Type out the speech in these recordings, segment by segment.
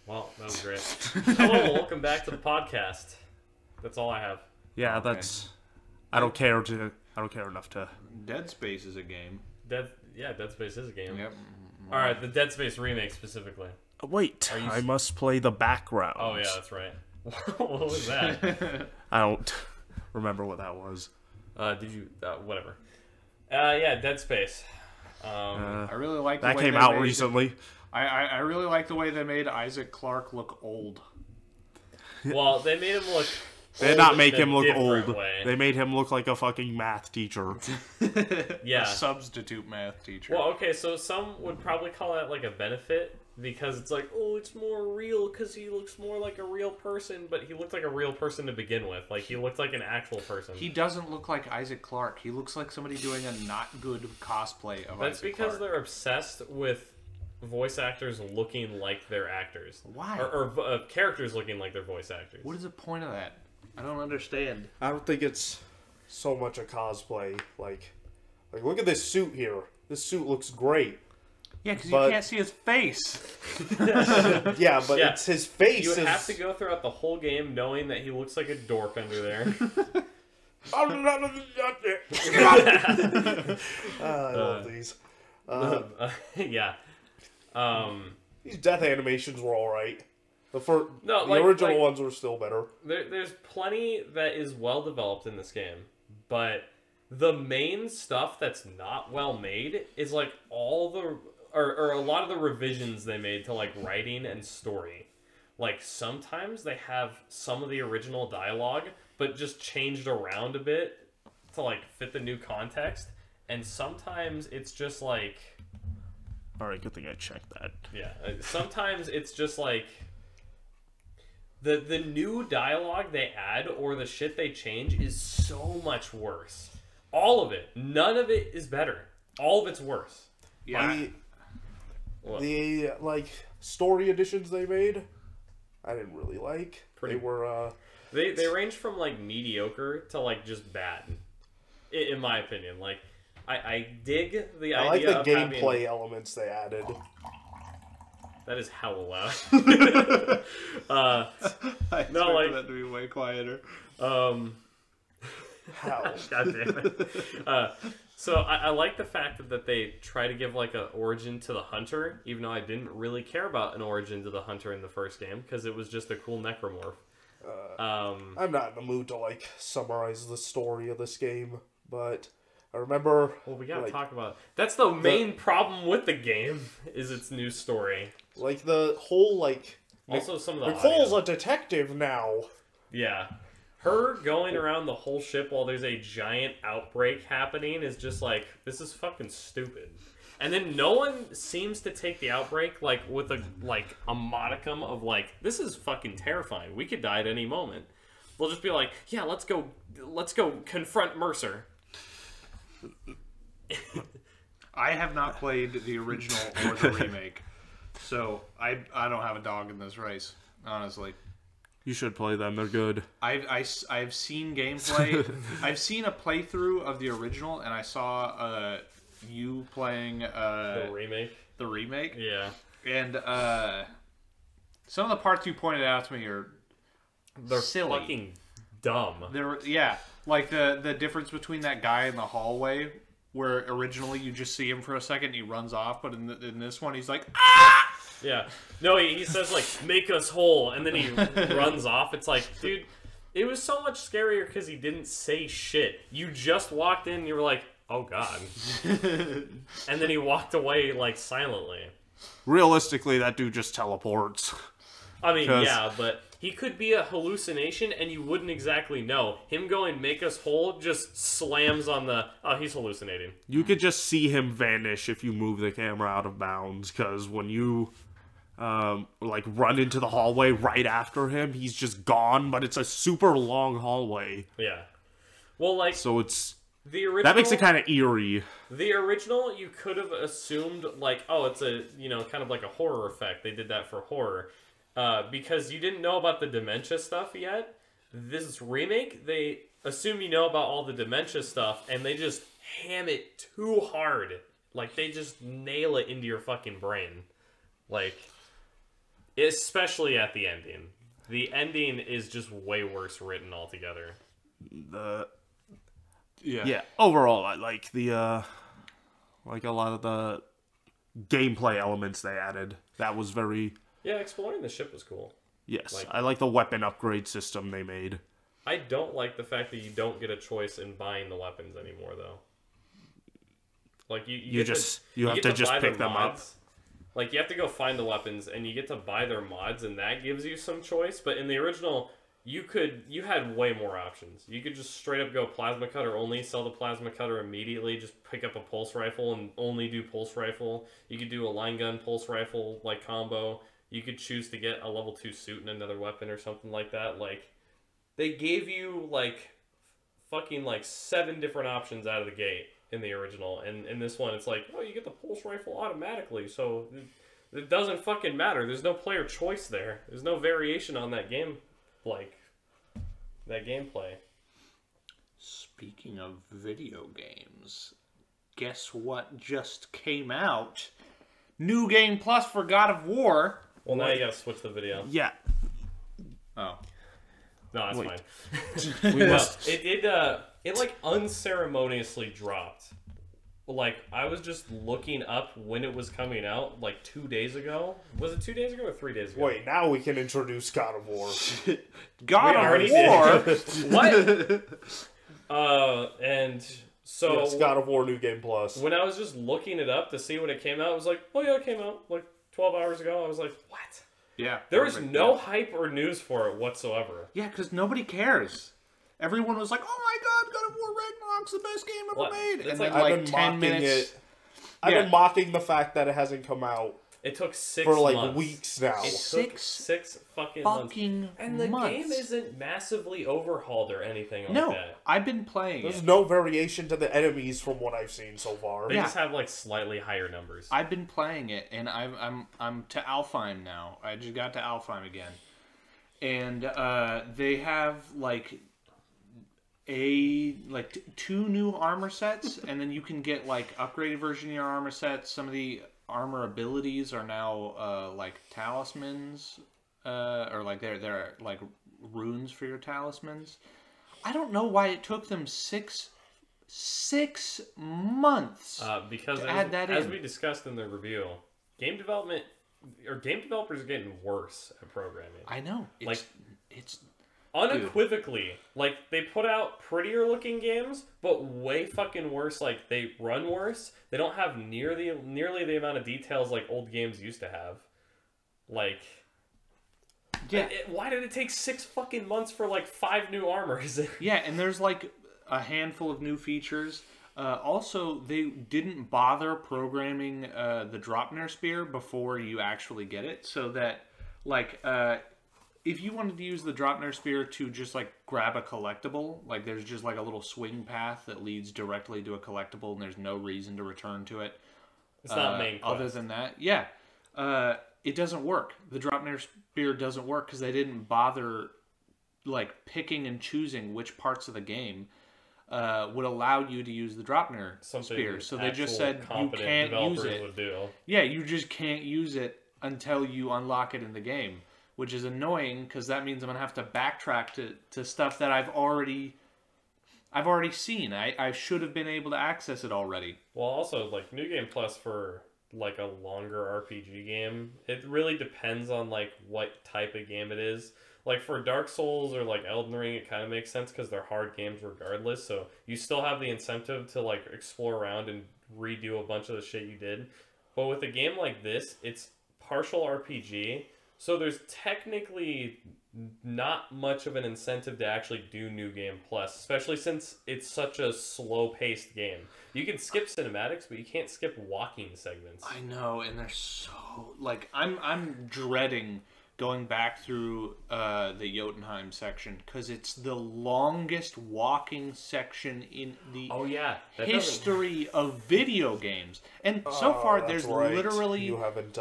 Well, that was great. Hello, welcome back to the podcast. That's all I have. Yeah, that's. I don't care enough to. Dead Space is a game. Dead Space is a game. Yep. All right, the Dead Space remake specifically. Wait, I must play the background. Oh yeah, that's right. What was that? I don't remember what that was. Did you? Whatever. Yeah, Dead Space. I really like that came out recently. I really like the way they made Isaac Clarke look old. Well, they made him look. They did not make him look old. Way. They made him look like a fucking math teacher. Yeah. A substitute math teacher. Well, okay, so some would probably call that like a benefit because it's like, oh, it's more real because he looks more like a real person, but he looked like a real person to begin with. Like, he looked like an actual person. He doesn't look like Isaac Clarke. He looks like somebody doing a not good cosplay of That's Isaac because Clarke. they're obsessed with voice actors looking like their actors. Why? Or characters looking like their voice actors. What is the point of that? I don't understand. I don't think it's so much a cosplay. Like look at this suit here. This suit looks great. Yeah, because you can't see his face. Yeah, but it's his face. You have to go throughout the whole game knowing that he looks like a dork under there. I love these. Yeah. These death animations were alright. The original ones were still better. There's plenty that is well developed in this game, but the main stuff that's not well made is like all the or a lot of the revisions they made to like writing and story. Like sometimes they have some of the original dialogue, but just changed around a bit to like fit the new context, and sometimes it's just like. All right, good thing I checked that. Yeah, sometimes it's just like. The new dialogue they add or the shit they change is so much worse. All of it. None of it is better. All of it's worse. Yeah. The like story editions they made, I didn't really like. They were they range from like mediocre to like just bad. In my opinion, like I dig the idea. I like the of gameplay elements they added. That is hella loud. I expected that to be way quieter. How? God damn it. So I like the fact that they try to give like an origin to the hunter, even though I didn't really care about an origin to the hunter in the first game because it was just a cool necromorph. I'm not in the mood to like summarize the story of this game, but I remember. Well, we gotta talk about it. That's the main problem with the game is its new story. Like the whole like. Also, some of the Nicole's audio. a detective now. Yeah. Her going around the whole ship while there's a giant outbreak happening is just like, this is fucking stupid. And then no one seems to take the outbreak like with a modicum of like, this is fucking terrifying. We could die at any moment. They'll just be like, yeah, let's go confront Mercer. I have not played the original or the remake, so I don't have a dog in this race, honestly. You should play them. They're good. I've seen gameplay. I've seen a playthrough of the original, and I saw you playing The remake? The remake? Yeah. And some of the parts you pointed out to me They're silly. fucking dumb. Yeah, like the difference between that guy in the hallway, where originally you just see him for a second and he runs off, but in this one he's like, ah! Yeah. No, he says, like, make us whole, and then he runs off. It's like, dude, it was so much scarier because he didn't say shit. You just walked in and you were like, oh, God. And then he walked away, like, silently. Realistically, that dude just teleports. I mean, yeah, but he could be a hallucination and you wouldn't exactly know. Him going, make us whole, just slams on the, oh, he's hallucinating. You could just see him vanish if you move the camera out of bounds, because when you... like run into the hallway right after him, he's just gone, but it's a super long hallway. Yeah. Well, like, so it's the original, that makes it kind of eerie. The original, you could have assumed like, oh, it's a, kind of like a horror effect. They did that for horror. Because you didn't know about the dementia stuff yet. This remake, they assume you know about all the dementia stuff, and they just ham it too hard. Like, they just nail it into your fucking brain. Like, Especially at the ending. The ending is just way worse written altogether. Yeah. Overall, I like the like a lot of the gameplay elements they added. That was very exploring the ship was cool. Yes, I like the weapon upgrade system they made. I don't like the fact that you don't get a choice in buying the weapons anymore, though. Like you have to just pick them up. Like you have to go find the weapons, and you get to buy their mods, and that gives you some choice. But in the original, you had way more options. You could just straight up go plasma cutter only, sell the plasma cutter immediately, just pick up a pulse rifle and only do pulse rifle. You could do a line gun pulse rifle like combo. You could choose to get a level 2 suit and another weapon or something like that. Like, they gave you, like, fucking, like, 7 different options out of the gate in the original. And in this one, it's like, oh, you get the pulse rifle automatically, so it doesn't fucking matter. There's no player choice there. There's no variation on that game, like, that gameplay. Speaking of video games, guess what just came out? New Game Plus for God of War. Well, now you gotta switch the video. Yeah. Oh. No, that's fine. It like unceremoniously dropped. Like, I was just looking up when it was coming out, like 2 days ago. Was it 2 days ago or 3 days ago? Wait, now we can introduce God of War. God of War? What? And so... Yes, God of War New Game Plus. When I was just looking it up to see when it came out, I was like, oh yeah, it came out like 12 hours ago. I was like, what? Yeah. There was no hype or news for it whatsoever. Yeah, because nobody cares. Everyone was like, oh my god, God of War Ragnarok's the best game ever made. And then like 10 minutes... I've been mocking the fact that it hasn't come out. It took 6 for like months. weeks now. It took six fucking months. And the game isn't massively overhauled or anything like that. No, I've been playing There's no variation to the enemies from what I've seen so far. They just have like slightly higher numbers. I've been playing it, and I'm to Alfheim now. I just got to Alfheim again. And they have like two new armor sets, and then you can get like upgraded version of your armor sets. Some of the armor abilities are now like talismans, or like they're like runes for your talismans. I don't know why it took them six months because to add that in. As we discussed in the review, game developers are getting worse at programming. I know, it's unequivocally, like, they put out prettier looking games, but way fucking worse. Like, they run worse. They don't have nearly the amount of details like old games used to have. Like, yeah. Why did it take 6 fucking months for like 5 new armors? Yeah, and there's like a handful of new features. Also, they didn't bother programming the Dropner Spear before you actually get it, so that like if you wanted to use the Dropner Spear to just like grab a collectible, like there's just like a little swing path that leads directly to a collectible, and there's no reason to return to it. It's not main quest. Other than that, yeah, it doesn't work. The Dropner Spear doesn't work because they didn't bother like picking and choosing which parts of the game would allow you to use the Dropner Spear. So they just said you can't use it. Yeah, you just can't use it until you unlock it in the game. Which is annoying because that means I'm gonna have to backtrack to stuff that I've already seen. I should have been able to access it already. Well, also like New Game Plus for like a longer RPG game, it really depends on like what type of game it is. Like for Dark Souls or like Elden Ring, it kind of makes sense because they're hard games regardless. So you still have the incentive to like explore around and redo a bunch of the shit you did. But with a game like this, it's partial RPG. So there's technically not much of an incentive to actually do New Game Plus, especially since it's such a slow-paced game. You can skip cinematics, but you can't skip walking segments. I know, and they're so like I'm dreading going back through the Jotunheim section because it's the longest walking section in the history of video games, and so far there's literally you haven't.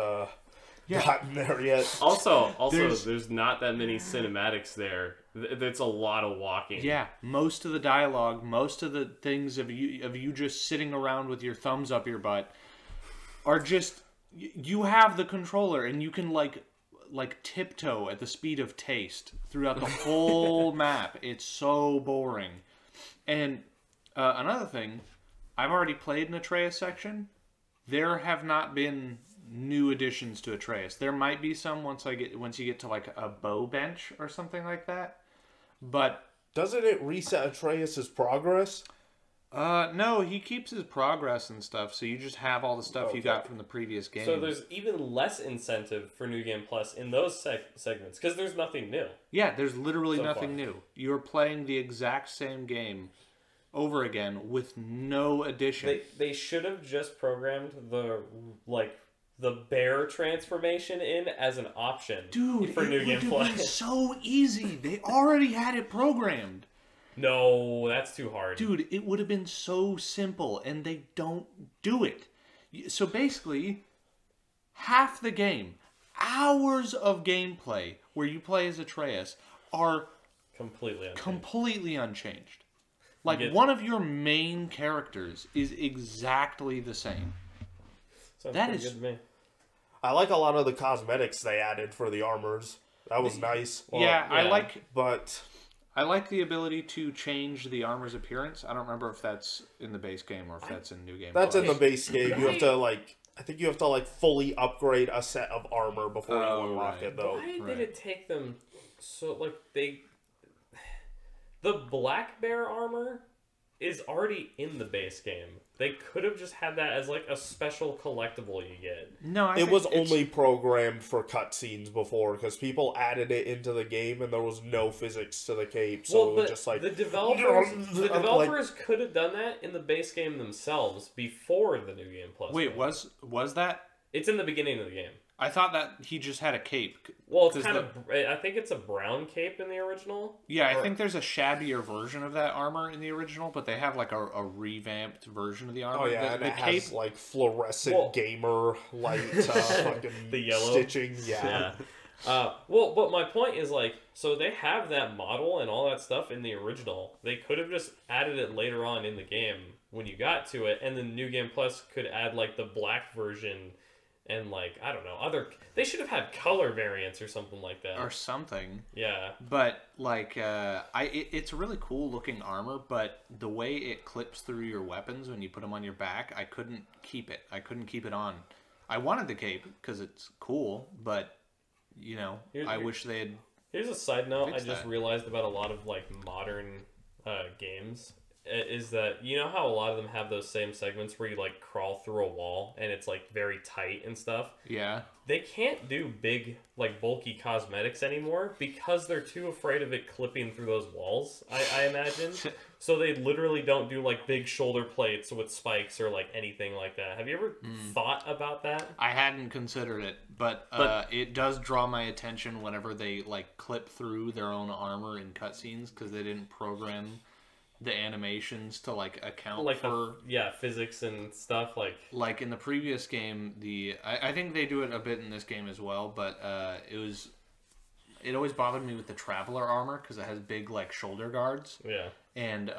Gotten there yet. Also, there's not that many cinematics there. That's a lot of walking. Yeah, most of the dialogue, most of the things of you just sitting around with your thumbs up your butt are just you have the controller and you can like like tiptoe at the speed of taste throughout the whole map. It's so boring. And another thing, I've already played an Atreus section. There have not been new additions to Atreus. There might be some once you get to like a bow bench or something like that. But doesn't it reset Atreus's progress? No, he keeps his progress and stuff, so you just have all the stuff you got from the previous game. So there's even less incentive for New Game Plus in those segments, because there's nothing new. Yeah, there's literally nothing new. You're playing the exact same game over again with no addition. They should have just programmed the bear transformation in as an option for New Game Plus. Dude, so easy. They already had it programmed. No, that's too hard. Dude, it would have been so simple, and they don't do it. So basically, half the game, hours of gameplay where you play as Atreus, are completely unchanged. Like, one of your main characters is exactly the same. Sounds pretty good to me. I like a lot of the cosmetics they added for the armors. That was nice. Well, yeah, I like the ability to change the armor's appearance. I don't remember if that's in the base game or if that's in New Game. That's in the base game. You have to I think you have to fully upgrade a set of armor before you unlock it, though. Why did it take them so the black bear armor is already in the base game. They could have just had that as a special collectible you get. No, it was only programmed for cutscenes before because people added it into the game and there was no physics to the cape. So it was just the developers could have done that in the base game themselves before the New Game Plus. Wait, was that? It's in the beginning of the game. I thought that he just had a cape. Well, it's I think it's a brown cape in the original. Yeah, I think there's a shabbier version of that armor in the original, but they have a revamped version of the armor. Oh yeah, and it has fluorescent gamer light fucking the yellow stitching. Yeah. But my point is so they have that model and all that stuff in the original. They could have just added it later on in the game when you got to it, and then New Game Plus could add the black version. And I don't know, they should have had color variants or something like that. Or something. Yeah. But it's a really cool looking armor, but the way it clips through your weapons when you put them on your back, I couldn't keep it. I couldn't keep it on. I wanted the cape because it's cool, but I wish they had. Here's a side note I just realized about a lot of modern games. Is that how a lot of them have those same segments where you crawl through a wall and it's very tight and stuff? Yeah. They can't do big bulky cosmetics anymore because they're too afraid of it clipping through those walls, I imagine. So they literally don't do big shoulder plates with spikes or anything like that. Have you ever thought about that? I hadn't considered it, but it does draw my attention whenever they clip through their own armor in cutscenes because they didn't program the animations to account for physics and stuff like in the previous game. I think they do it a bit in this game as well, but it always bothered me with the traveler armor because it has big shoulder guards, and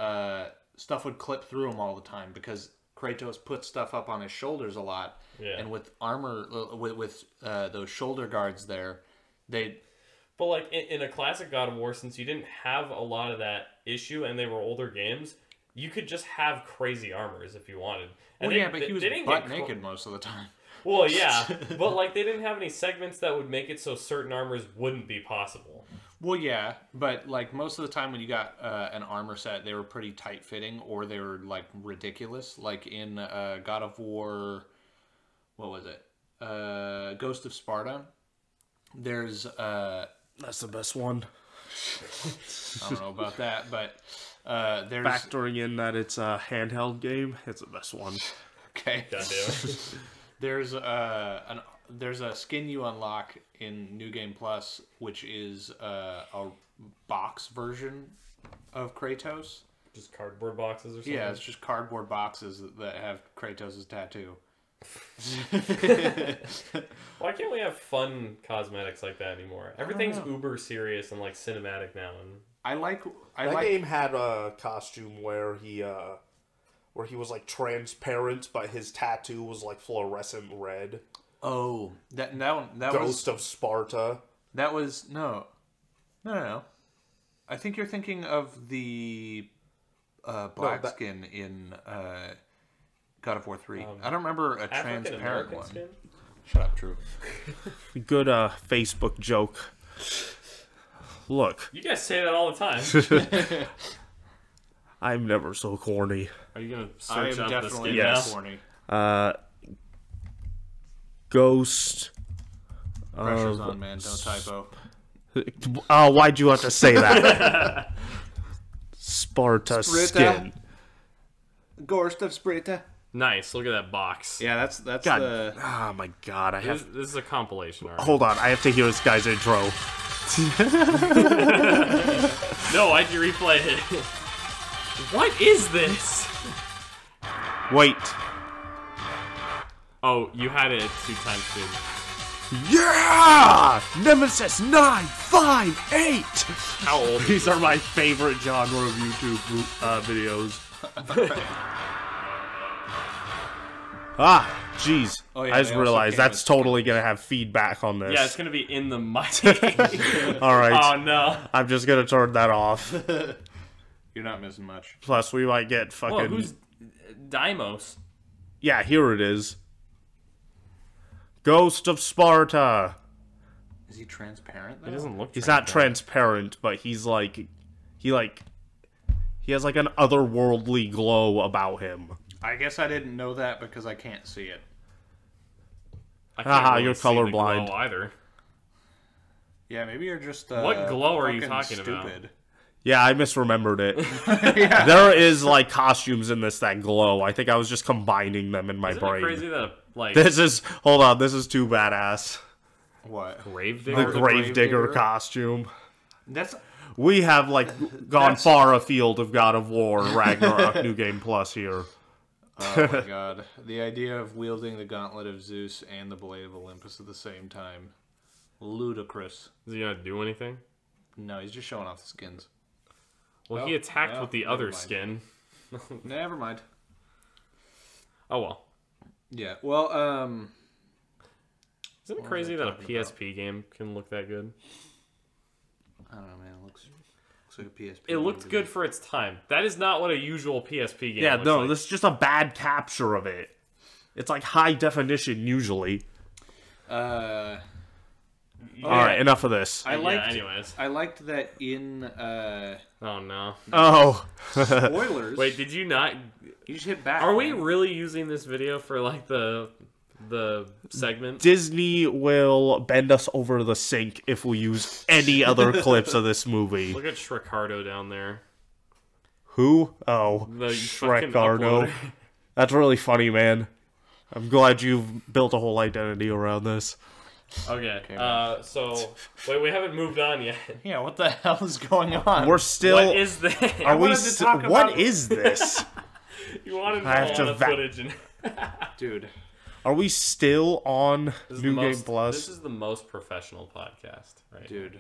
stuff would clip through them all the time because Kratos puts stuff up on his shoulders a lot, and with armor with those shoulder guards there, But in a classic God of War, since you didn't have a lot of that issue and they were older games, you could just have crazy armors if you wanted. And but he was butt naked most of the time. Well, yeah, but they didn't have any segments that would make it so certain armors wouldn't be possible. Well, yeah, but most of the time when you got an armor set, they were pretty tight fitting or they were ridiculous. In God of War, what was it? Ghost of Sparta. There's that's the best one. I don't know about that, but there's factoring in that it's a handheld game, it's the best one. Okay. There's a skin you unlock in New Game Plus, which is a box version of Kratos. Just cardboard boxes or something? Yeah, it's just cardboard boxes that have Kratos' tattoo. Why can't we have fun cosmetics like that anymore? Everything's uber serious and cinematic now. And that game had a costume where he was transparent, but his tattoo was fluorescent red. Oh, that one. That Ghost was of Sparta. that was no. I think you're thinking of the black skin in God of War 3. I don't remember a transparent one. Skin? Shut up, Drew. Good Facebook joke. Look, You guys say that all the time. I'm never so corny. Are you gonna I search am up the definitely skin Yes. corny. Ghost. Pressure's on, man. Don't typo. Oh, why'd you have to say that? Sparta Sparta. skin. Ghost of Sparta. Nice. Look at that box. Yeah, that's God, the. oh my God! I have. This is a compilation. Already. Hold on, I have to hear this guy's intro. No, why'd you replay it? What is this? Wait. Oh, you had it 2 times speed. Yeah! Nemesis 958. How old? These are my favorite genre of YouTube videos. Jeez. Oh, yeah, I just they also realized came that's with totally gonna have feedback on this. Yeah, it's gonna be in the mic. All right. Oh no. I'm just gonna turn that off. You're not missing much. Plus, we might get fucking. Whoa, who's Deimos? Yeah, here it is. Ghost of Sparta. Is he transparent? He doesn't look. He's not transparent, but he's like, he has like an otherworldly glow about him. I guess I didn't know that because I can't see it. I can't Haha, really you're see the colorblind. glow either. Yeah, maybe you're just. What glow are you fucking talking about? stupid. Yeah, I misremembered it. There is like costumes in this that glow. I think I was just combining them in my Isn't brain. it crazy that like This is hold on. This is too badass. What? Gravedigger? The Gravedigger costume. That's. We have like gone far afield of God of War, Ragnarok, New Game Plus here. Oh my god. The idea of wielding the gauntlet of Zeus and the blade of Olympus at the same time. Ludicrous. Is he gonna do anything? No, he's just showing off the skins. Well, Oh, he attacked well, with the never other mind. skin. Never mind. Oh well. Yeah, well, Isn't it What crazy was I that a talking about? PSP game can look that good? I don't know, man. It looks like a PSP. It looked good for its time. That is not what a usual PSP game Yeah, looks no, like. this is just a bad capture of it. It's like high definition usually. Uh, All right, enough of this. I liked. anyways. I liked that in Oh no. Oh, spoilers. Wait, did you not... you just hit back. Are we man. really using this video for like the segment? Disney will bend us over the sink if we use any other clips of this movie. Look at Shrekardo down there. Who? Oh, The fucking Shrekardo. uploader. That's really funny, man. I'm glad you've built a whole identity around this. Okay, so... Wait, we haven't moved on yet. Yeah, what the hell is going on? We're still. What is this? Are we? wanted to talk What about- is this? You wanted I have to Moana footage and... Dude. Are we still on This is New the Game most- Plus? This is the most professional podcast, right? Dude.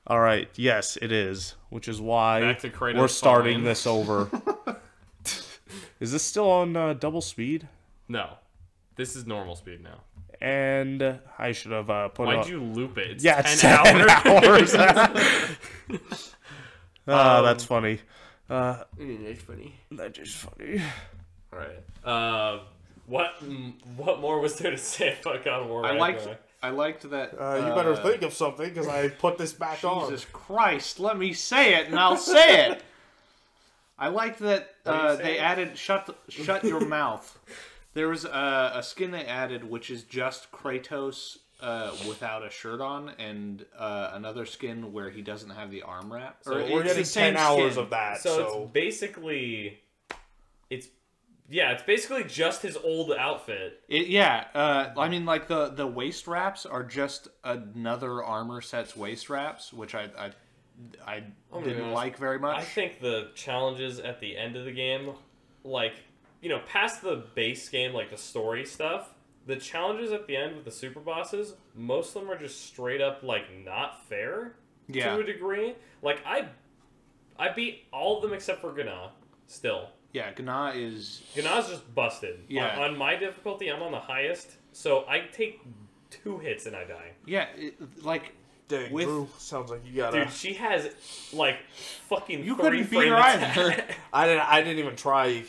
All right. Yes, it is. Which is why Back to Kratos we're starting falling. this over. Is this still on double speed? No. This is normal speed now. And I should have put Why'd up. you loop it? It's Yeah, 10 it's 10 hours. hours. That's funny. It's funny. That's just funny. Alright. What more was there to say about God of War? I Ragnarok? liked that. You better think of something because I put this back Jesus Christ, let me say it and I'll say it. I liked that they added shut your mouth. There was a skin they added which is just Kratos without a shirt on, and another skin where he doesn't have the arm wrap. So Or we're it's getting the same 10 hours skin. of that. So it's basically... It's basically just his old outfit. I mean, like the waist wraps are just another armor set's waist wraps, which I didn't like very much. I think the challenges at the end of the game, like, past the base game, like the story stuff, the challenges at the end with the super bosses, most of them are just straight up, like, not fair to a degree. Like, I beat all of them except for Gna, still. Yeah, Gna is... Gna's just busted. Yeah. On my difficulty, I'm on the highest, So I take 2 hits and I die. Yeah, Dang, with... Drew, sounds like you gotta... Dude, she has, like, fucking You 3 couldn't beat frame her attack. either. I didn't even try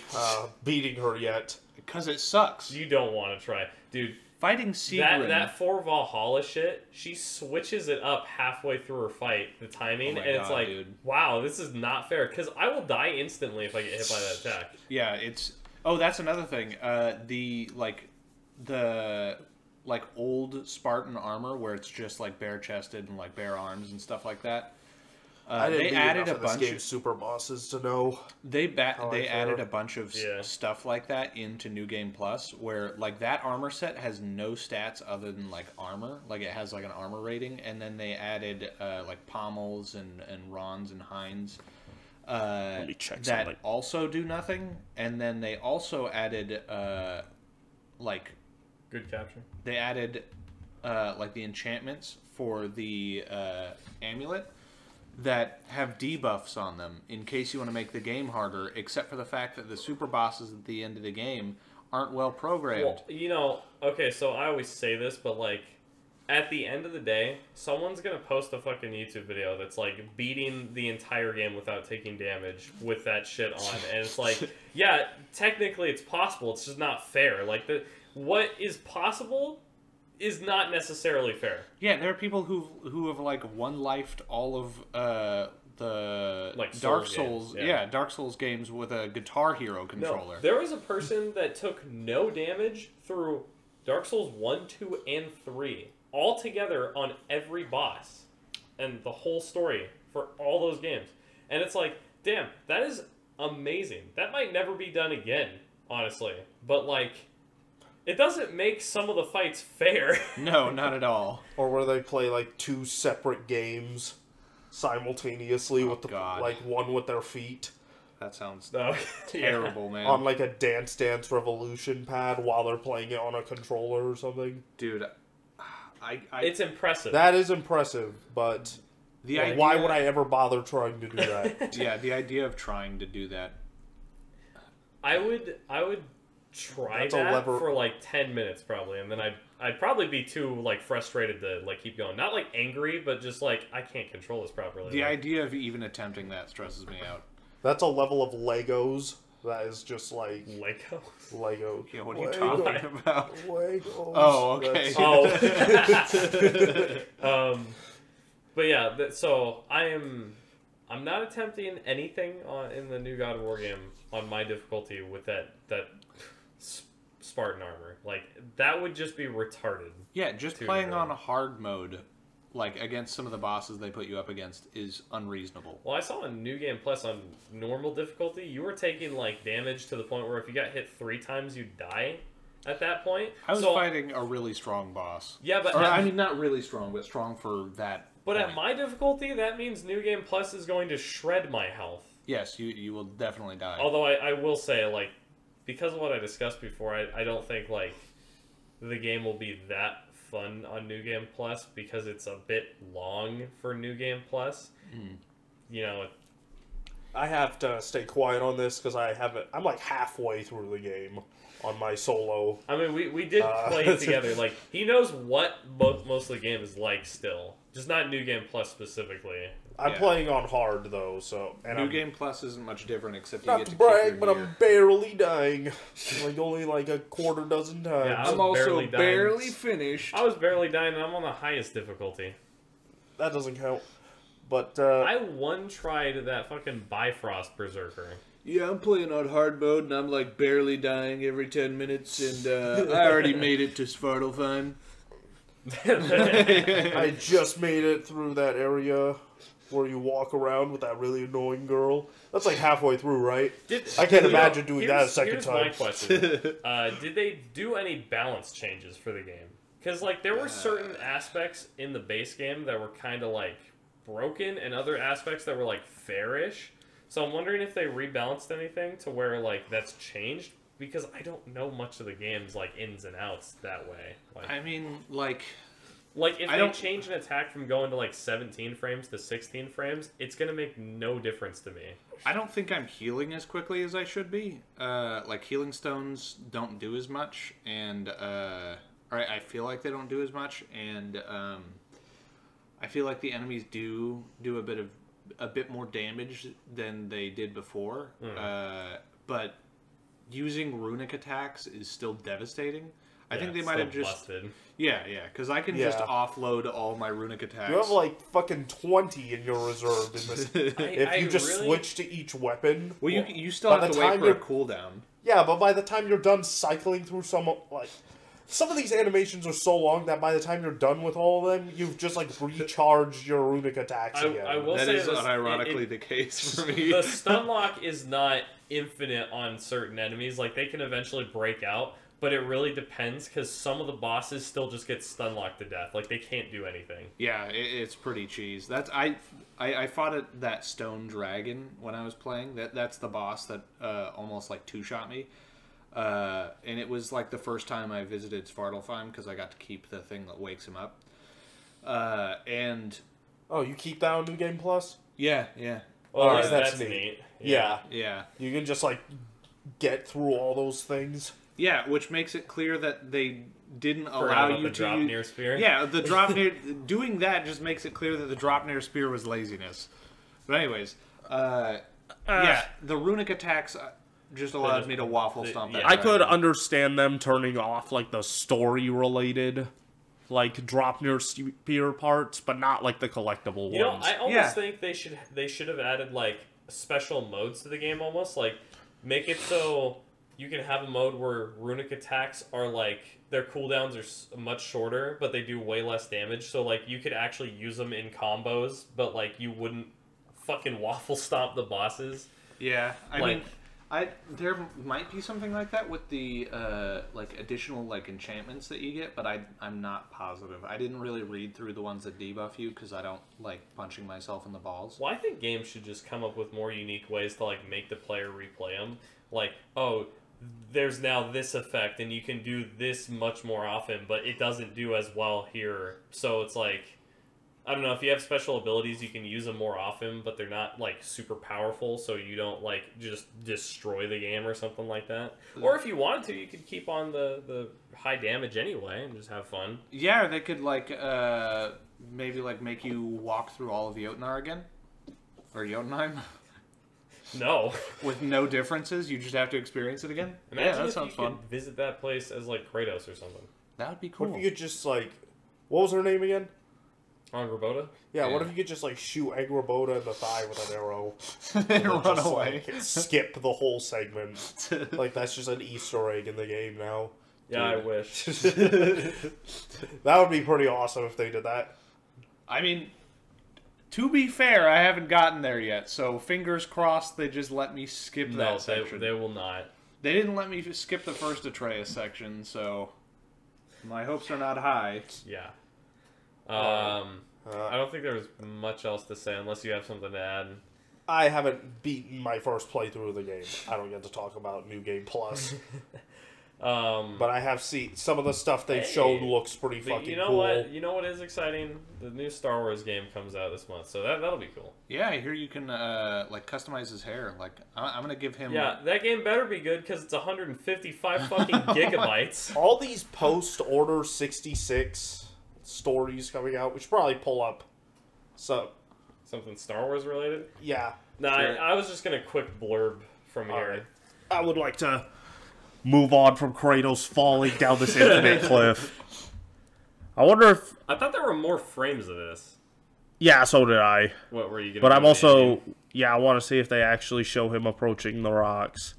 beating her yet. Because it sucks. You don't want to try. Dude, Fighting Sigrun... that for Valhalla shit, she switches it up halfway through her fight, the timing, and it's like, dude. wow, this is not fair. Because I will die instantly if I get hit by that attack. Yeah, it's... Oh, that's another thing. The old Spartan armor where it's just like bare chested and like bare arms and stuff like that. I didn't they beat added enough a of this bunch game's super bosses to know. They I added fare. a bunch of Yeah. stuff like that into New Game Plus, where like that armor set has no stats other than like armor. Like it has like an armor rating, and then they added like pommels and Rons and Hinds Let me check that something. also do nothing. And then they also added like Good capture. they added like the enchantments for the amulet that have debuffs on them in case you want to make the game harder, except for the fact that the super bosses at the end of the game aren't well programmed. Well, you know, okay, so I always say this, but like, at the end of the day, someone's gonna post a fucking YouTube video that's like beating the entire game without taking damage with that shit on, and it's like, yeah, technically it's possible, it's just not fair. Like, what is possible is not necessarily fair. Yeah, there are people who have like one-lifed all of the Like Dark Souls Souls, games, yeah. Dark Souls games with a Guitar Hero controller. No, there was a person that took no damage through Dark Souls 1, 2, and 3 all together on every boss and the whole story for all those games. And it's like, damn, that is amazing. That might never be done again, honestly. But like, it doesn't make some of the fights fair. No, not at all. Or where they play like 2 separate games simultaneously with the God. like one with their feet That sounds No. terrible, man. on like a Dance Dance Revolution pad while they're playing it on a controller or something. Dude, It's impressive. That is impressive, but the idea, why would I ever bother trying to do that? Yeah, the idea of trying to do that. I would try That's a that lever- for like 10 minutes probably, and then I'd probably be too like frustrated to like keep going. Not like angry, but just like I can't control this properly. The like, idea of even attempting that stresses me out. That's a level of Legos that is just like Lego. Lego. Yeah, what are you Lego. talking about? Legos. Oh, okay. That's- But yeah, so I'm not attempting anything in the new God of War game on my difficulty with that Spartan armor. Like that would just be retarded. Yeah, just To playing your on hard mode, like against some of the bosses they put you up against, is unreasonable. Well, I saw a New Game Plus on normal difficulty. You were taking like damage to the point where if you got hit 3 times, you'd die. At that point, I was fighting a really strong boss. Yeah, but I mean, not really strong, but strong for that. But point. at my difficulty, that means New Game Plus is going to shred my health. Yes, you will definitely die. Although I will say, like, because of what I discussed before, I don't think, like, the game will be that fun on New Game Plus because it's a bit long for New Game Plus. You know, I have to stay quiet on this because I'm like halfway through the game on my solo. I mean, we did play it together. Like, he knows what most of the game is like still. Just not New Game Plus specifically. I'm playing on hard though, so New Game Plus isn't much different except you not get to to brag, keep but your I'm gear. barely dying. Like only like a quarter dozen times. Yeah, I'm also barely dying. barely finished. I was barely dying, and I'm on the highest difficulty. That doesn't count. But I one-tried that fucking Bifrost Berserker. Yeah, I'm playing on hard mode, and I'm like barely dying every 10 minutes, and I already made it to Svartalfheim. I just made it through that area where you walk around with that really annoying girl. That's like halfway through, right? I can't imagine doing that a second time. Here's my question. Did they do any balance changes for the game? Because like there were certain aspects in the base game that were kind of like broken, and other aspects that were like fairish. So I'm wondering if they rebalanced anything to where like that's changed. Because I don't know much of the game's like ins and outs that way. Like, I mean, like if they change an attack from going to like 17 frames to 16 frames, it's gonna make no difference to me. I don't think I'm healing as quickly as I should be. Like healing stones don't do as much, and or or I feel like they don't do as much, and I feel like the enemies do a bit more damage than they did before. But using runic attacks is still devastating. I think they might have just busted. Yeah, because I can just offload all my runic attacks. You have like fucking 20 in your reserve in this. If you just switch to each weapon. Well, you still have to wait for a cooldown. Yeah, but by the time you're done cycling through some of these animations are so long that by the time you're done with all of them, you've just like recharged your runic attacks again. I will that say is unironically the case for me. The stun lock is not infinite on certain enemies. Like, they can eventually break out, but it really depends, because some of the bosses still just get stun locked to death. Like, they can't do anything. Yeah, it's pretty cheese. I fought that stone dragon when I was playing. That's the boss that almost like two-shot me. And it was like the first time I visited Svartalfheim, because I got to keep the thing that wakes him up. And you keep that on New Game Plus? Yeah. Well, that's neat. Yeah. You can just like get through all those things. Yeah, which makes it clear that they didn't allow you to drop near spear. Yeah, the drop near doing that just makes it clear that the drop near spear was laziness. But anyways, yeah, the runic attacks just allowed me to waffle stomp that. I could understand them turning off like the story related like drop near spear parts, but not like the collectible ones. You know, I almost think they should have added like special modes to the game, almost like make it so you can have a mode where runic attacks are like their cooldowns are much shorter, but they do way less damage. So like you could actually use them in combos, but like you wouldn't fucking waffle stomp the bosses. Yeah, I mean, there might be something like that with the like additional like enchantments that you get, but I'm not positive. I didn't really read through the ones that debuff you because I don't like punching myself in the balls. Well, I think games should just come up with more unique ways to like make the player replay them. Like, oh, there's now this effect and you can do this much more often, but it doesn't do as well here. So it's like, I don't know, if you have special abilities, you can use them more often, but they're not, like, super powerful, so you don't, like, just destroy the game or something like that. Or if you wanted to, you could keep on the high damage anyway and just have fun. Yeah, or they could, like, maybe, like, make you walk through all of Jotunheim again. Or Jotunheim. No. With no differences, you just have to experience it again? Imagine that if sounds you fun. could visit that place as, like, Kratos or something. That would be cool. What if you could just, like... What was her name again? Angrboda? Yeah, what if you could just, like, shoot Angrboda in the thigh with an arrow? and run away. Like, skip the whole segment. Like, that's just an Easter egg in the game now. Yeah, dude. I wish. That would be pretty awesome if they did that. I mean, to be fair, I haven't gotten there yet, so fingers crossed they just let me skip that section. They will not. They didn't let me skip the first Atreus section, so my hopes are not high. Yeah. I don't think there's much else to say unless you have something to add. I haven't beaten my first playthrough of the game. I don't get to talk about New Game Plus. But I have seen some of the stuff they've shown looks pretty fucking cool. What? You know what is exciting? The new Star Wars game comes out this month, so that'll be cool. Yeah, I hear you can like customize his hair. Like I'm gonna give him. Yeah, that game better be good because it's 155 fucking gigabytes. All these post-Order 66 stories coming out. We should probably pull up something Star Wars related. Yeah. Nah, sure. I was just gonna quick blurb from here. Right. I would like to move on from Kratos falling down this infinite cliff. I wonder if... I thought there were more frames of this. Yeah, so did I. What were you gonna... But I'm also... Yeah, I want to see if they actually show him approaching the rocks.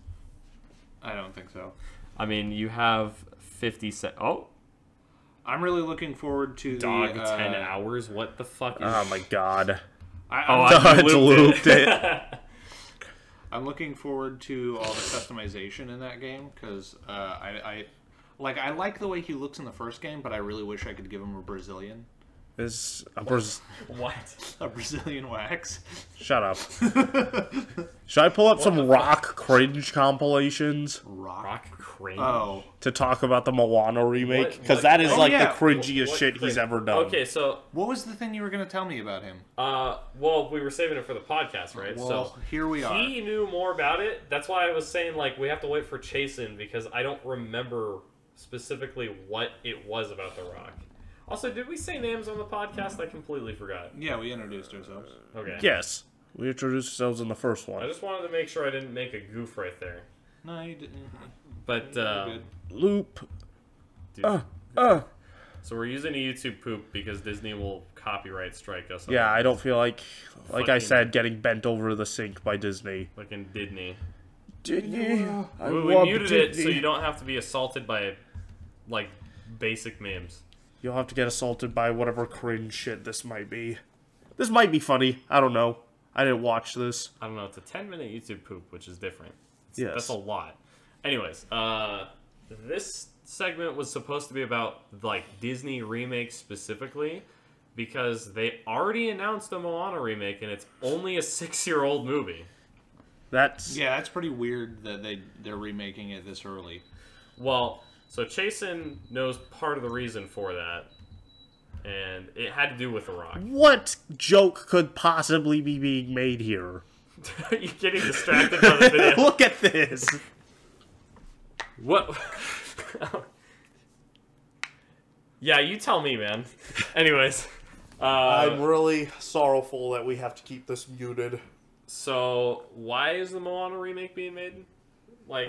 I don't think so. I mean, you have 50 Oh! I'm really looking forward to Dog, 10 hours? What the fuck is... Oh my god. I looped it. I'm looking forward to all the customization in that game, because I like the way he looks in the first game, but I really wish I could give him a Brazilian. What? A Brazilian wax. Shut up. Should I pull up some rock cringe compilations? Rock cringe? Oh. To talk about the Moana remake? Because that is the cringiest shit he's ever done. Okay, so... What was the thing you were going to tell me about him? Well, we were saving it for the podcast, right? Well, so here we are. He knew more about it. That's why I was saying, like, we have to wait for Chasen, because I don't remember specifically what it was about The Rock. Also, did we say names on the podcast? I completely forgot. Yeah, we introduced ourselves. Okay. Yes. We introduced ourselves in the first one. I just wanted to make sure I didn't make a goof right there. No, you didn't. But, Good. Loop. dude, so we're using a YouTube poop because Disney will copyright strike us. Yeah, I don't feel like I Fucking- said, getting bent over the sink by Disney. Fucking Disney. Disney. We muted it so you don't have to be assaulted by, like, basic memes. You'll have to get assaulted by whatever cringe shit this might be. This might be funny. I don't know. I didn't watch this. I don't know. It's a 10-minute YouTube poop, which is different. Yes. That's a lot. Anyways, this segment was supposed to be about, like, Disney remakes specifically because they already announced a Moana remake and it's only a 6-year-old movie. That's... Yeah, that's pretty weird that they're remaking it this early. Well, so Chasen knows part of the reason for that, and it had to do with The Rock. What joke could possibly be being made here? Are you getting distracted by the video? Look at this! What? Yeah, you tell me, man. Anyways. I'm really sorrowful that we have to keep this muted. So, why is the Moana remake being made? Like,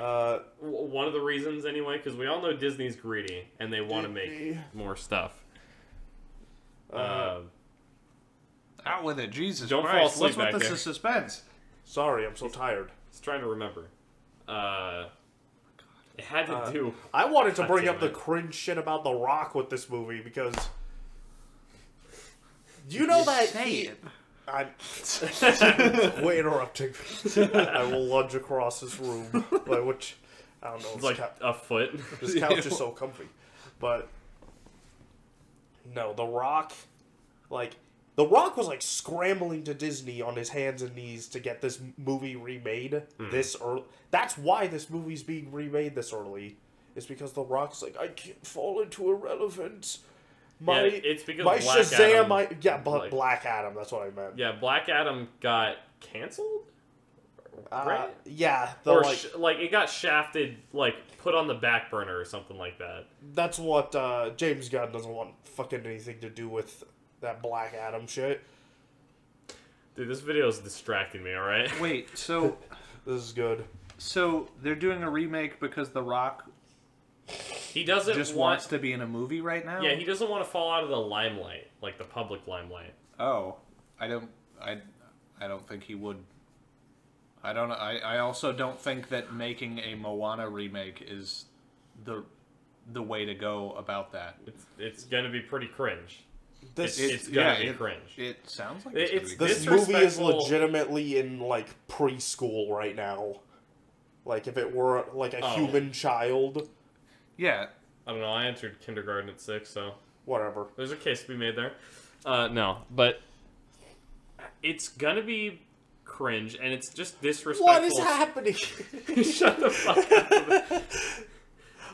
one of the reasons, anyway, because we all know Disney's greedy, and they want to make more stuff. Out with it, Jesus Don't Christ. fall asleep What's with back this there. suspense? Sorry, I'm so tired. I was trying to remember. It had to do... I wanted to God bring damn up the it. cringe shit about The Rock with this movie because... Do you know that he... I'm... Quit interrupting me. I will lunge across this room. Like, which... I don't know. It's like a foot. This couch is so comfy. But... No, The Rock... Like... The Rock was, like, scrambling to Disney on his hands and knees to get this movie remade this early. That's why this movie's being remade this early. It's because The Rock's like, I can't fall into irrelevance. Yeah, it's because my Black Shazam, Adam, Black Adam, that's what I meant. Yeah, Black Adam got canceled? Right? Yeah. Or, it got shafted, like, put on the back burner or something like that. That's what James Gunn doesn't want fucking anything to do with that Black Adam shit. Dude, this video is distracting me, alright? Wait, so... This is good. So, they're doing a remake because The Rock He doesn't just wants to be in a movie right now? Yeah, he doesn't want to fall out of the limelight, like the public limelight. Oh, I don't think he would. I don't know. I also don't think that making a Moana remake is the way to go about that. It's gonna be pretty cringe. This gonna be cringe. It sounds like It's gonna be this movie is disrespectful. legitimately in like preschool right now. Like if it were like a human child. Yeah. I don't know, I entered kindergarten at 6, so... Whatever. There's a case to be made there. No, but... It's gonna be cringe, and it's just disrespectful. What is happening? Shut the fuck up.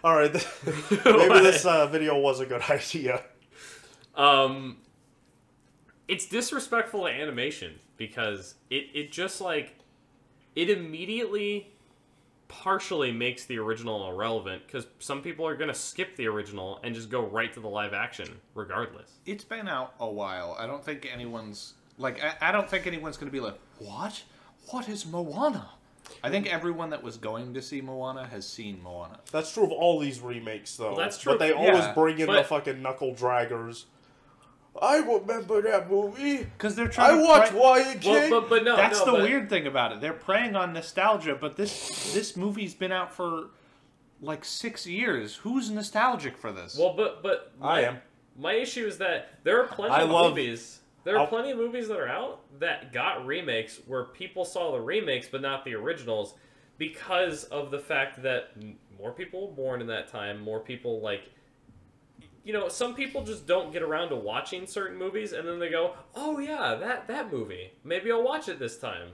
Alright, maybe this video was a good idea. It's disrespectful to animation, because it just, like... It immediately... partially makes the original irrelevant because some people are gonna skip the original and just go right to the live action regardless. It's been out a while. I don't think anyone's I don't think anyone's gonna be like, what? What is Moana? I think everyone that was going to see Moana has seen Moana. That's true of all these remakes, though. Well, that's true. But they always bring in the but- fucking knuckle draggers. I remember that movie. Because they're trying to watched Lion King. But no, That's no, the but- weird thing about it. They're preying on nostalgia, but this movie's been out for like 6 years. Who's nostalgic for this? Well, but I am. My issue is that there are plenty of movies. There are plenty of movies that are out that got remakes where people saw the remakes but not the originals because of the fact that more people were born in that time. More people like. You know, some people just don't get around to watching certain movies, and then they go, "Oh yeah, that movie. Maybe I'll watch it this time."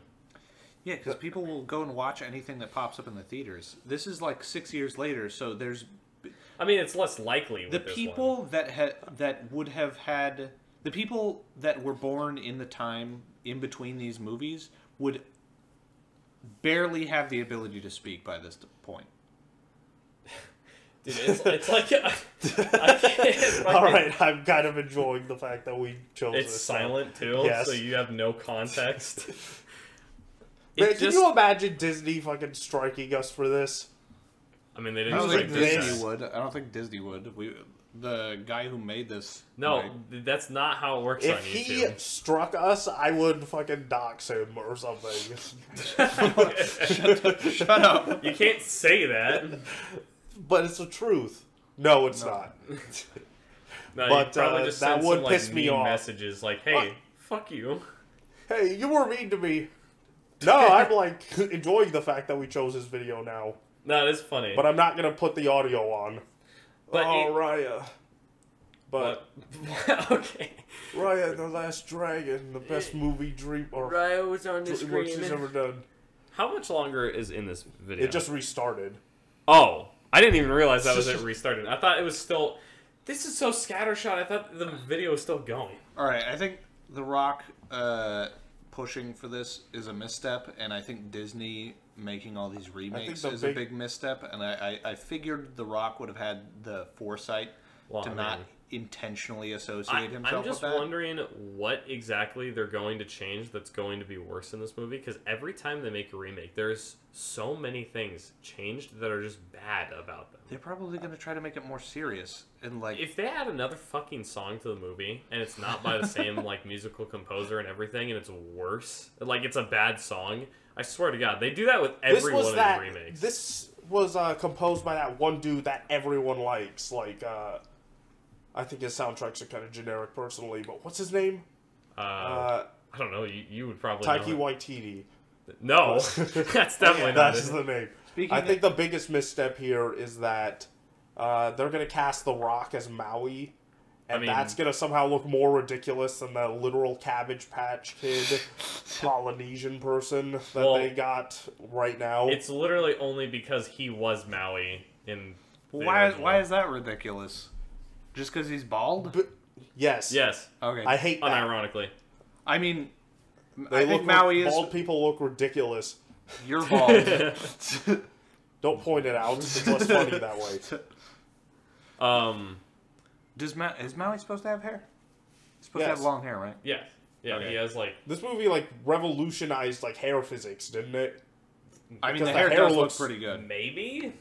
Yeah, because people will go and watch anything that pops up in the theaters. This is like 6 years later, so there's I mean, it's less likely. With the this people one. that would have had the people that were born in the time in between these movies would barely have the ability to speak by this point. It's like I can't. All right, I'm kind of enjoying the fact that we chose It's this. silent too, Yes. so you have no context. Man, can you imagine Disney fucking striking us for this? I mean, they I didn't don't strike think this Disney guy. would. I don't think Disney would. The guy who made this. No, might. that's not how it works on If he YouTube. struck us, I would fucking dox him or something. Shut up. You can't say that. But it's the truth. No, it's not. No, But, you probably just that send would some, like, piss me mean off. messages like, "Hey, fuck you." Hey, you were mean to me. No, I'm like enjoying the fact that we chose this video now. No, it's funny. But I'm not gonna put the audio on. But Raya. But okay. Raya and the Last Dragon, the best movie Raya was on the DreamWorks has screen. ever done. How much longer is in this video? It just restarted. Oh, I didn't even realize that was it restarted. I thought it was still. This is so scattershot. I thought the video was still going. All right, I think The Rock pushing for this is a misstep, and I think Disney making all these remakes is a big misstep. And I figured The Rock would have had the foresight to not intentionally associate himself I'm just with that. wondering what exactly they're going to change that's going to be worse in this movie, because every time they make a remake, there's so many things changed that are just bad about them. They're probably going to try to make it more serious and like. If they add another fucking song to the movie and it's not by the same like musical composer and everything, and it's worse, like it's a bad song, I swear to God, they do that with every one of these remakes. This was composed by that one dude that everyone likes. Like, I think his soundtracks are kind of generic personally, but what's his name? I don't know. You would probably Taiki know. Waititi. No, that's definitely not That's it. the name. Speaking I think the biggest misstep here is that they're going to cast The Rock as Maui, and that's going to somehow look more ridiculous than the literal Cabbage Patch Kid Polynesian person that they got right now. It's literally only because he was Maui in. Why is that ridiculous? Just because he's bald? Yes. Yes. Okay. I hate that. Unironically. I mean, They I think look Maui is. bald people look ridiculous. You're bald. Don't point it out. It's less funny that way. Is Maui supposed to have hair? He's supposed to Yes. have long hair, right? Yeah. Yeah. Okay. He has like. This movie like revolutionized like hair physics, didn't it? I mean, Because the hair the hair does looks- look pretty good. Maybe.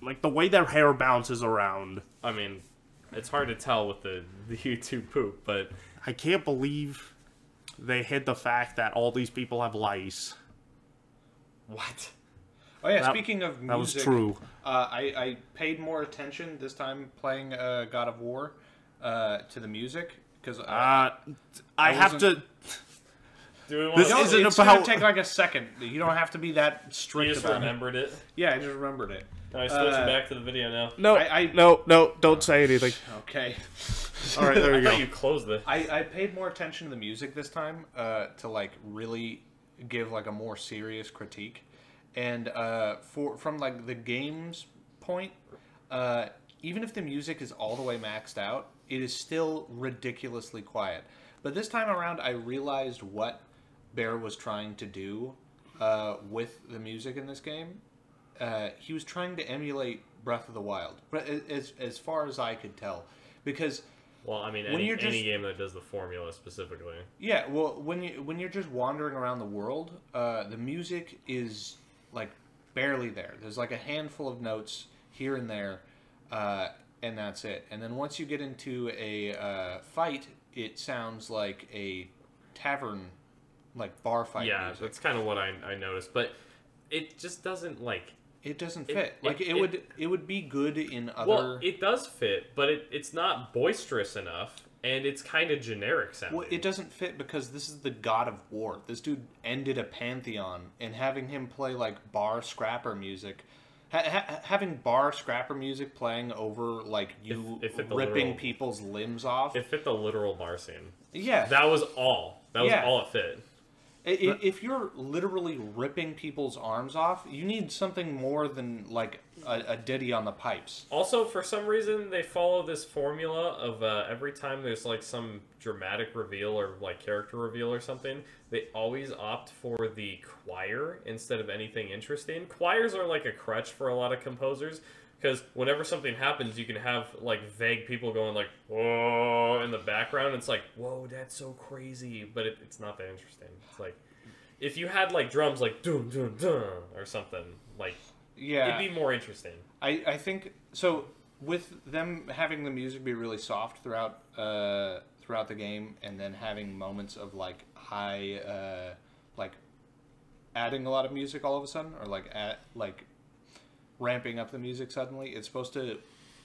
Like the way their hair bounces around. I mean, it's hard to tell with the YouTube poop, but I can't believe they hid the fact that all these people have lice. what? Oh yeah, That- speaking of music, That was true. I paid more attention this time playing God of War to the music because I have wasn't- to. Do we want This to? isn't it's about- gonna take like a second. You don't have to be that You strict just about it. remembered it. Yeah, I just remembered it. Alright, switching back to the video now. No, no, don't say anything. Okay. All right, there I you thought go. you closed it. I paid more attention to the music this time to like really give like a more serious critique, and from like the game's point, even if the music is all the way maxed out, it is still ridiculously quiet. But this time around, I realized what Bear was trying to do with the music in this game. He was trying to emulate Breath of the Wild, as far as I could tell, because. Well, I mean, When any you're just- game that does the formula specifically. Yeah, well, when you're just wandering around the world, the music is like barely there. There's like a handful of notes here and there, and that's it. And then once you get into a fight, it sounds like a tavern, like bar fight Yeah, music. that's kind of what I noticed, but it just doesn't like. It doesn't fit. it- It would be good in other. Well, it does fit, but it's not boisterous enough, and it's kind of generic sounding. Well, it doesn't fit because this is the God of War. This dude ended a pantheon, and having him play like bar scrapper music, having bar scrapper music playing over like you If it the ripping literal- people's limbs off. It fit the literal bar scene. Yeah, That was all. That was Yeah. all it fit. if you're literally ripping people's arms off, you need something more than like a ditty on the pipes. Also, for some reason, they follow this formula of every time there's like some dramatic reveal or like character reveal or something, they always opt for the choir instead of anything interesting. Choirs are like a crutch for a lot of composers Because whenever something happens, you can have like vague people going like "whoa" in the background. It's like, whoa, that's so crazy, but it's not that interesting. It's like if you had like drums like dun dun dun or something, like it'd be more interesting. I think so. With them having the music be really soft throughout the game, and then having moments of like high, like adding a lot of music all of a sudden, or like ramping up the music suddenly, it's supposed to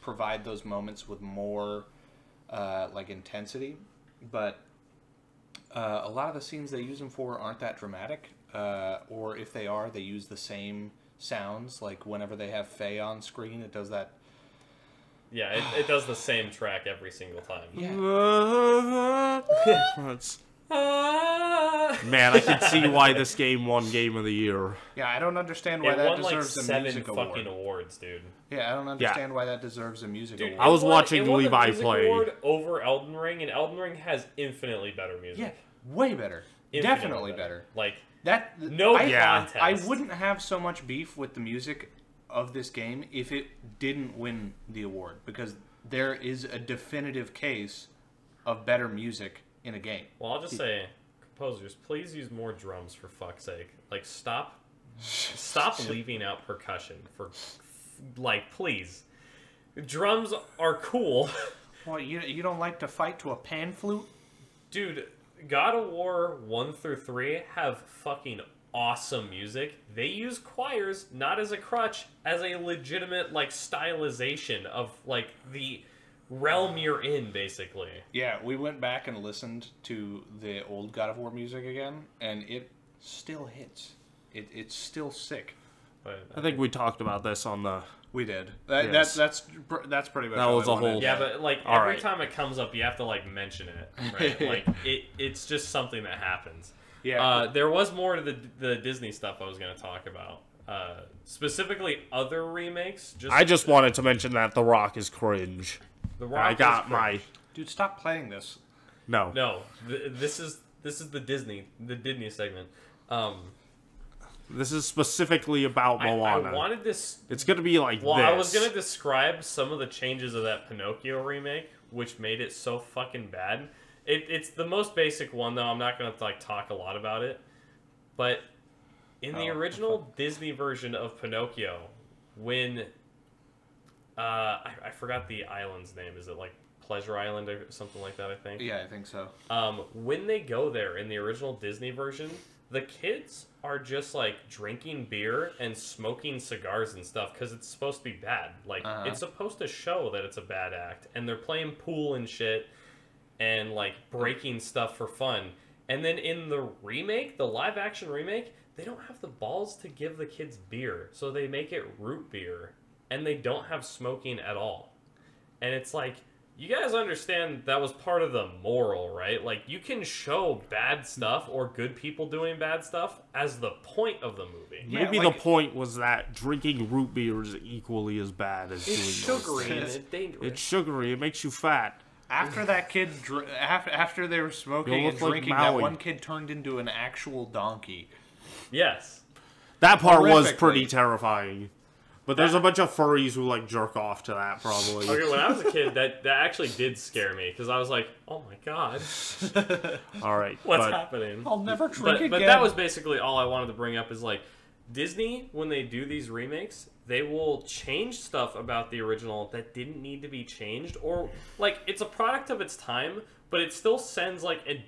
provide those moments with more like intensity. But a lot of the scenes they use them for aren't that dramatic, or if they are, they use the same sounds. Like whenever they have Faye on screen, it does that. Yeah, it does the same track every single time. Yeah. Man, I can see why this game won Game of the Year. Yeah, I don't understand why It that won like deserves a 7 music fucking award. awards, dude. Yeah, I don't understand why that deserves a music award. I was watching it won the Levi music play. award over Elden Ring, and Elden Ring has infinitely better music. Yeah, way better. Infinitely Definitely better. Like That no I, contest. I wouldn't have so much beef with the music of this game if it didn't win the award, because there is a definitive case of better music in a game. Well, I'll just say, composers, please use more drums for fuck's sake. Like, stop leaving out percussion for, like, please. Drums are cool. Well, you don't like to fight to a pan flute? Dude, God of War 1 through 3 have fucking awesome music. They use choirs not as a crutch, as a legitimate like stylization of like the realm you're in, basically. Yeah, we went back and listened to the old God of War music again, and it still hits. It's still sick. But I think we talked about this on the... We did. Yes. That's pretty much That all was I a wanted. whole- yeah, but like All every right. time it comes up, you have to like mention it, right? Like it's just something that happens. Yeah. There was more to the Disney stuff I was going to talk about. Specifically, other remakes. I just wanted to mention that The Rock is cringe. The Rock I got is my... cringe. Dude, stop playing this. No. No, this is the Disney segment. This is specifically about Moana. I wanted this. It's going to be like Well, this. I was gonna describe some of the changes of that Pinocchio remake, which made it so fucking bad. It's the most basic one, though. I'm not gonna like talk a lot about it, but in the original Disney version of Pinocchio, when I forgot the island's name. Is it like Pleasure Island or something like that? I think. Yeah, I think so. When they go there in the original Disney version, the kids are just like drinking beer and smoking cigars and stuff because it's supposed to be bad. Like it's supposed to show that it's a bad act, and they're playing pool and shit and like breaking stuff for fun. And then in the remake, the live action remake, they don't have the balls to give the kids beer, so they make it root beer, and they don't have smoking at all. And it's like, you guys understand that was part of the moral, right? Like, you can show bad stuff or good people doing bad stuff as the point of the movie. Maybe like- the point was that drinking root beer is equally as bad as doing It's those sugary and things. it's dangerous. It's sugary. It makes you fat. After that kid, after they were smoking You'll and look like drinking, that Maui. one kid turned into an actual donkey. Yes. That part was Horrifically. pretty terrifying. But there's a bunch of furries who like jerk off to that probably. Okay, when I was a kid, that actually did scare me, because I was like, oh my god, All right. what's but happening? I'll never drink again. But that was basically all I wanted to bring up is like, Disney, when they do these remakes, they will change stuff about the original that didn't need to be changed, or like it's a product of its time, but it still sends like a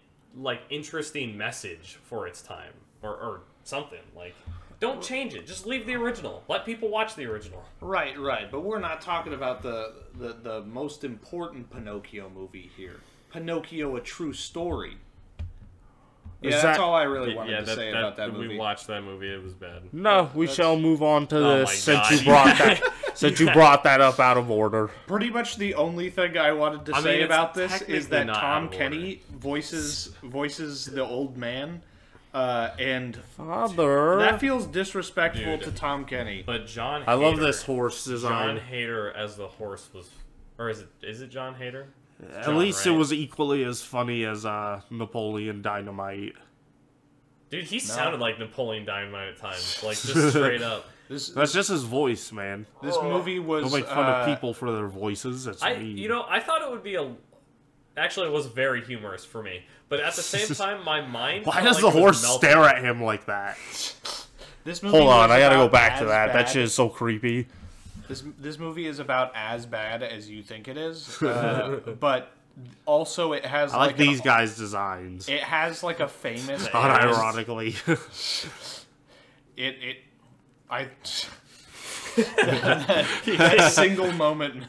interesting message for its time, or something. Like, don't change it, just leave the original, let people watch the original. Right. But we're not talking about the most important Pinocchio movie here. Pinocchio: A True Story. Yeah, Is that's that- all I really wanted to say about that We movie. watched that movie, it was bad. No, we shall move on to Oh this my since God. you brought that since you brought that up out of order. Pretty much the only thing I wanted to I say mean, it's about this is technically that not out Tom of Kenny voices the old man, and Father. that feels disrespectful Dude. to Tom Kenny. But John I love Hader- this horse John design. Hader as the horse was, or is it John Hader? At John, least right? it was equally as funny as Napoleon Dynamite. Dude, he sounded like Napoleon Dynamite at times, like just straight up. That's just his voice, man. This movie was... Don't make fun of people for their voices. It's me. I thought it would be Actually, it was very humorous for me. But at the same time, my mind... Why does the horse stare at him like that? This movie Hold on, I gotta go back to that. That shit is so creepy. This movie is about as bad as you think it is. But also it has... I like these guys' designs. It has like a famous... Unironically. That single moment...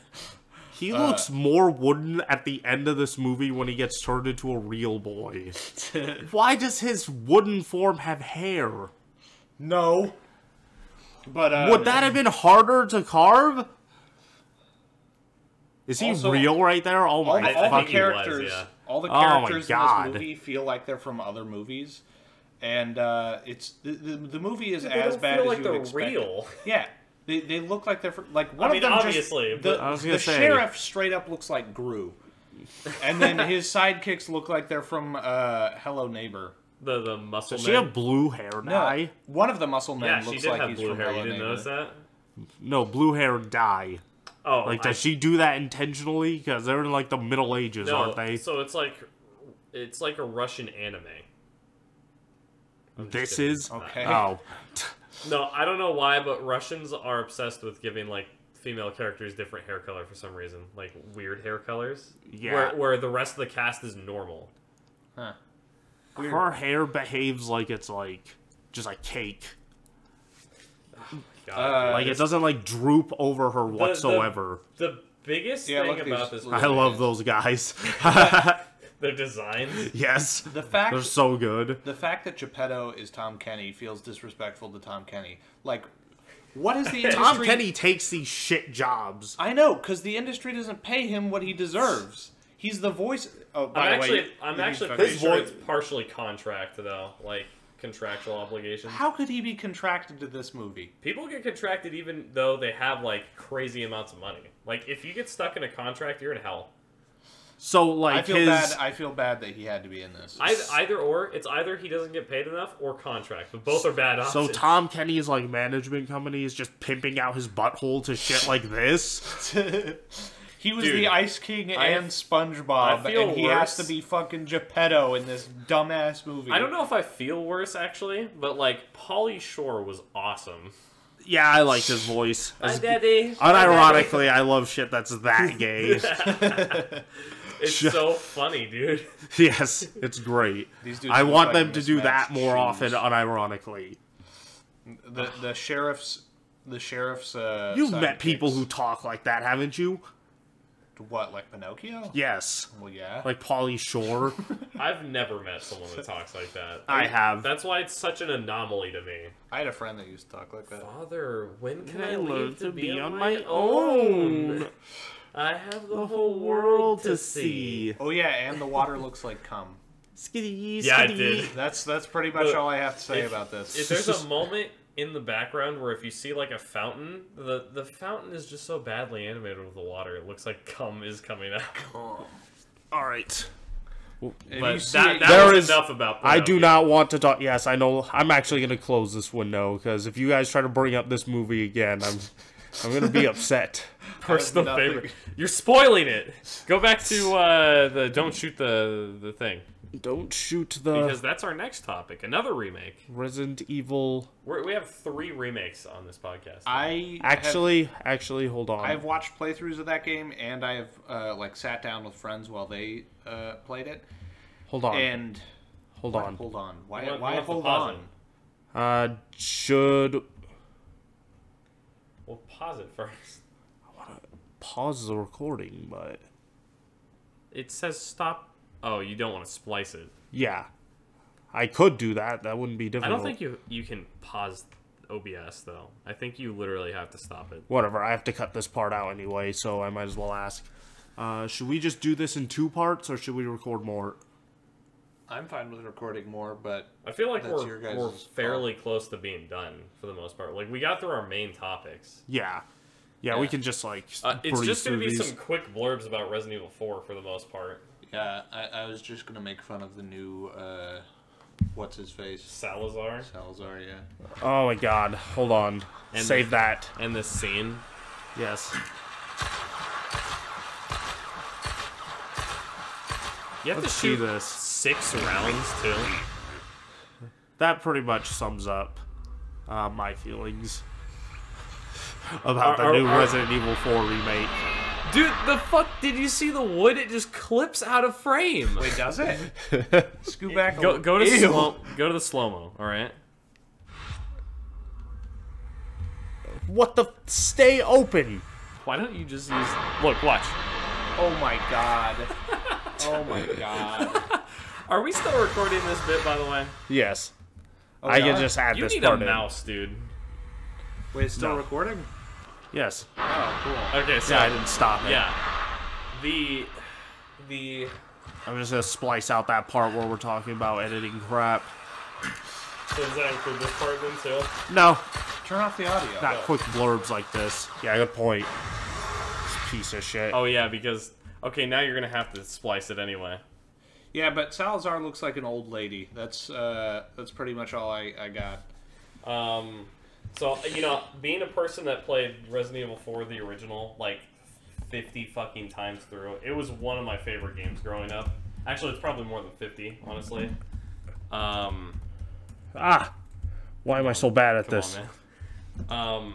He looks more wooden at the end of this movie when he gets turned into a real boy. Why does his wooden form have hair? No. But would that have been harder to carve? Is he also, real right there? Oh my god. All the characters, all the characters in this movie feel like they're from other movies. And it's the movie is as bad as you would expect. Real. Yeah. They look like they're like one of them. Obviously, the sheriff straight up looks like Gru, and then his sidekicks look like they're from Hello Neighbor. The muscle. Does she have blue hair dye? No, one of the muscle men looks like he's blue from hair. Hello You didn't Neighbor. notice that? No, blue hair dye. Oh, like does she do that intentionally? Because they're in like the Middle Ages, aren't they? So it's like a Russian anime. This is okay. Oh. No, I don't know why, but Russians are obsessed with giving, like, female characters different hair color for some reason. Like, weird hair colors. Yeah. Where the rest of the cast is normal. Huh. Weird. Her hair behaves like it's, like, just like cake. God, like, it doesn't, like, droop over her whatsoever. The biggest thing about this movie... I love those guys. Their designs. Yes. They're so good. The fact that Geppetto is Tom Kenny feels disrespectful to Tom Kenny. Like, what is the industry... Tom Kenny takes these shit jobs. I know, because the industry doesn't pay him what he deserves. He's the voice... Oh, by the way... I'm actually pretty sure it's partially contract, though. Like, contractual obligations. How could he be contracted to this movie? People get contracted even though they have, like, crazy amounts of money. Like, if you get stuck in a contract, you're in hell. So, like, I feel bad that he had to be in this. Either or. It's either he doesn't get paid enough or contract. But both are bad options. So Tom Kenny's, like, management company is just pimping out his butthole to shit like this? He was the Ice King and SpongeBob, and he has to be fucking Geppetto in this dumbass movie. I don't know if I feel worse, actually, but, like, Pauly Shore was awesome. Yeah, I liked his voice. Hi, Daddy. Unironically, I love shit that's that gay. It's so funny, dude. Yes, it's great. I want them to do that more often, unironically. The sheriff's You've met people who talk like that, haven't you? What, like Pinocchio? Yes. Well, yeah. Like Pauly Shore. I've never met someone that talks like that. I have. That's why it's such an anomaly to me. I had a friend that used to talk like that. Father, when can I learn leave to be on my own? I have the whole world to see. Oh yeah, and the water looks like cum. Skitty, skitty. Yeah, I did. That's pretty much all I have to say about this. If there's a moment in the background where if you see like a fountain, the fountain is just so badly animated with the water, it looks like cum is coming out. All right. But that was enough about Pinocchio. I do not want to talk. Yes, I know. I'm actually going to close this window because if you guys try to bring up this movie again, I'm going to be upset. Personal favorite. You're spoiling it. Go back to the don't shoot the thing. Don't shoot the... Because that's our next topic. Another remake. Resident Evil... We have 3 remakes on this podcast. Actually, hold on. I've watched playthroughs of that game, and I have like sat down with friends while they played it. Hold on. And... Hold on. Hold on. Why hold on? Should... We'll pause it first. I want to pause the recording, but... It says stop... Oh, you don't want to splice it. Yeah. I could do that. That wouldn't be difficult. I don't think you can pause OBS, though. I think you literally have to stop it. Whatever. I have to cut this part out anyway, so I might as well ask. Should we just do this in 2 parts, or should we record more? I'm fine with recording more, but... I feel like we're fairly close to being done, for the most part. Like, we got through our main topics. Yeah. Yeah, we can just, like, it's just going to be some quick blurbs about Resident Evil 4, for the most part. Yeah, I was just going to make fun of the new what's his face? Salazar. Salazar, yeah. Oh my god. Hold on. And Save that. And the scene. Yes. You have Let's to see shoot this. 6 rounds, too. That pretty much sums up my feelings about the new Resident Evil 4 remake. Dude, the fuck, did you see the wood? It just clips out of frame. Wait, does it? Scoot back. Go to the slow-mo, alright? What the? Stay open. Why don't you just use... Look, watch. Oh my god. Oh my god. Are we still recording this bit, by the way? Yes. Oh, I we can are? just add You this need a part in. mouse, dude. Wait, it's still No. recording? Yes. Oh, cool. Okay, so... Yeah, I didn't stop it. Yeah. I'm just gonna splice out that part where we're talking about editing crap. So does that include this part then, too? No, Turn off the audio. not quick blurbs like this. Yeah, good point. This piece of shit. Oh, yeah, because... Okay, now you're gonna have to splice it anyway. Yeah, but Salazar looks like an old lady. That's pretty much all I got. So, you know, being a person that played Resident Evil 4, the original, like, 50 fucking times through, it was one of my favorite games growing up. Actually, it's probably more than 50, honestly. Why am I so bad at Come this? on, man.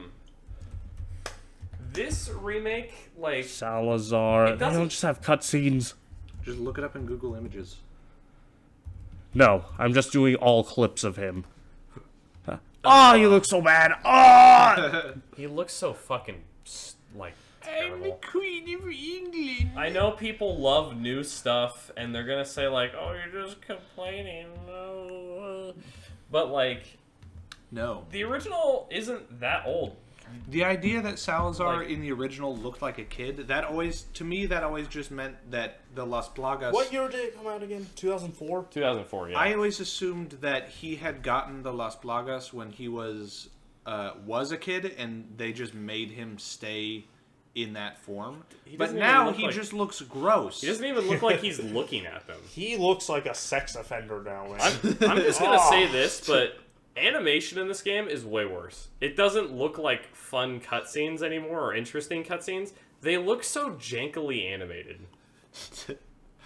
This remake, like... Salazar. It They doesn't- don't just have cutscenes. Just look it up in Google Images. No, I'm just doing all clips of him. Oh, you look so bad. Oh! He looks so fucking, like, terrible. Queen of England. I know people love new stuff, and they're gonna say, like, oh, you're just complaining. But, like, No. the original isn't that old. The idea that Salazar Like- in the original looked like a kid, that always just meant that the Las Plagas... What year did it come out again? 2004? 2004, yeah. I always assumed that he had gotten the Las Plagas when he was a kid, and they just made him stay in that form. But doesn't even now look he like- just looks gross. He doesn't even look like he's looking at them. He looks like a sex offender now, man. I'm just gonna say this, but animation in this game is way worse. It doesn't look like fun cutscenes anymore or interesting cutscenes. They look so jankily animated.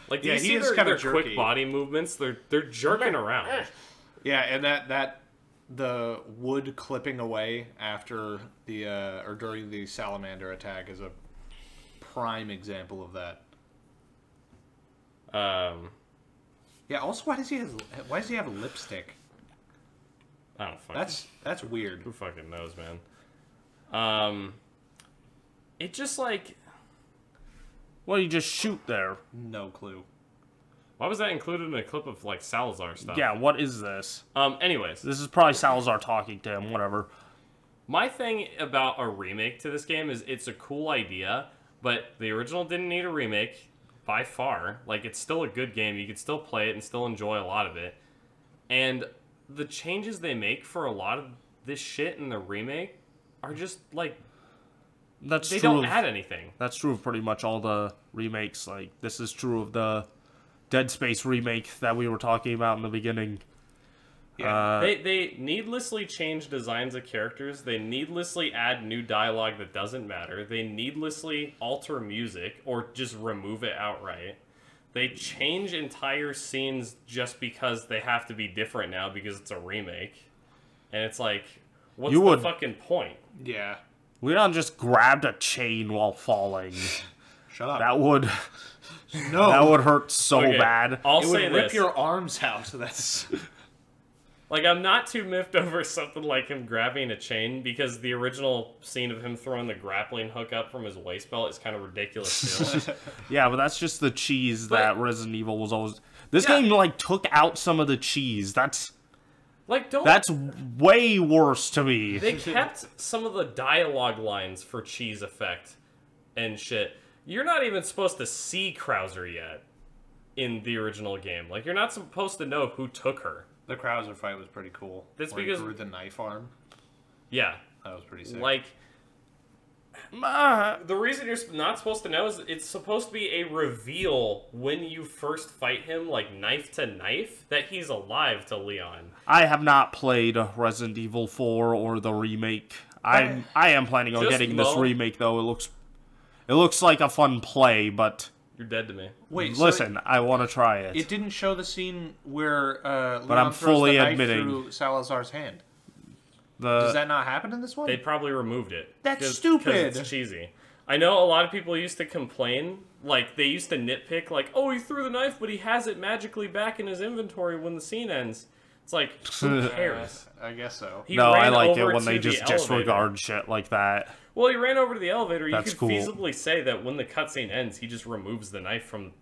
Like, do Yeah, you he see is their kinda quick jerky. body movements? They're jerking around. Yeah, and that the wood clipping away after the or during the salamander attack is a prime example of that. Yeah. Also, why does he have lipstick? I don't fucking... That's weird. Who fucking knows, man? It just, like... What do you just shoot there? No clue. Why was that included in a clip of, like, Salazar stuff? Yeah, what is this? Anyways, This is probably Salazar talking to him, whatever. my thing about a remake to this game is it's a cool idea, but the original didn't need a remake by far. Like, it's still a good game. You could still play it and still enjoy a lot of it. And the changes they make for a lot of this shit in the remake are just, like, That's they true don't of, add anything. That's true of pretty much all the remakes. Like, this is true of the Dead Space remake that we were talking about in the beginning. Yeah. They needlessly change designs of characters. They needlessly add new dialogue that doesn't matter. They needlessly alter music or just remove it outright. They change entire scenes just because they have to be different now because it's a remake. And it's like, what's the fucking point? Yeah. We not just grabbed a chain while falling. Shut up. That would No. that would hurt so Okay, bad. I'll It say would rip this. your arms out. That's Like, I'm not too miffed over something like him grabbing a chain because the original scene of him throwing the grappling hook up from his waist belt is kind of ridiculous too. Yeah, but that's just the cheese But- that Resident Evil was always. This Yeah. game like took out some of the cheese. That's Like, don't... That's way worse to me. They kept some of the dialogue lines for cheese effect and shit. You're not even supposed to see Krauser yet in the original game. Like, you're not supposed to know who took her. the Krauser fight was pretty cool. That's where because- he grew the knife arm. Yeah. That was pretty sick. Like, The reason you're not supposed to know is it's supposed to be a reveal when you first fight him, like knife to knife, that he's alive to Leon. I have not played Resident Evil 4 or the remake. I am planning on getting this remake though. It looks like a fun play, but you're dead to me. Wait, listen, so I want to try it. It didn't show the scene where Leon I'm fully throws the knife admitting through Salazar's hand. Does that not happen in this one? They probably removed it. That's stupid. It's cheesy. I know a lot of people used to complain, like, they used to nitpick, like, oh, he threw the knife, but he has it magically back in his inventory when the scene ends. It's like, who cares? I guess so. No, I like it when they just disregard shit like that. Well, he ran over to the elevator. That's you could cool. feasibly say that when the cutscene ends, he just removes the knife from,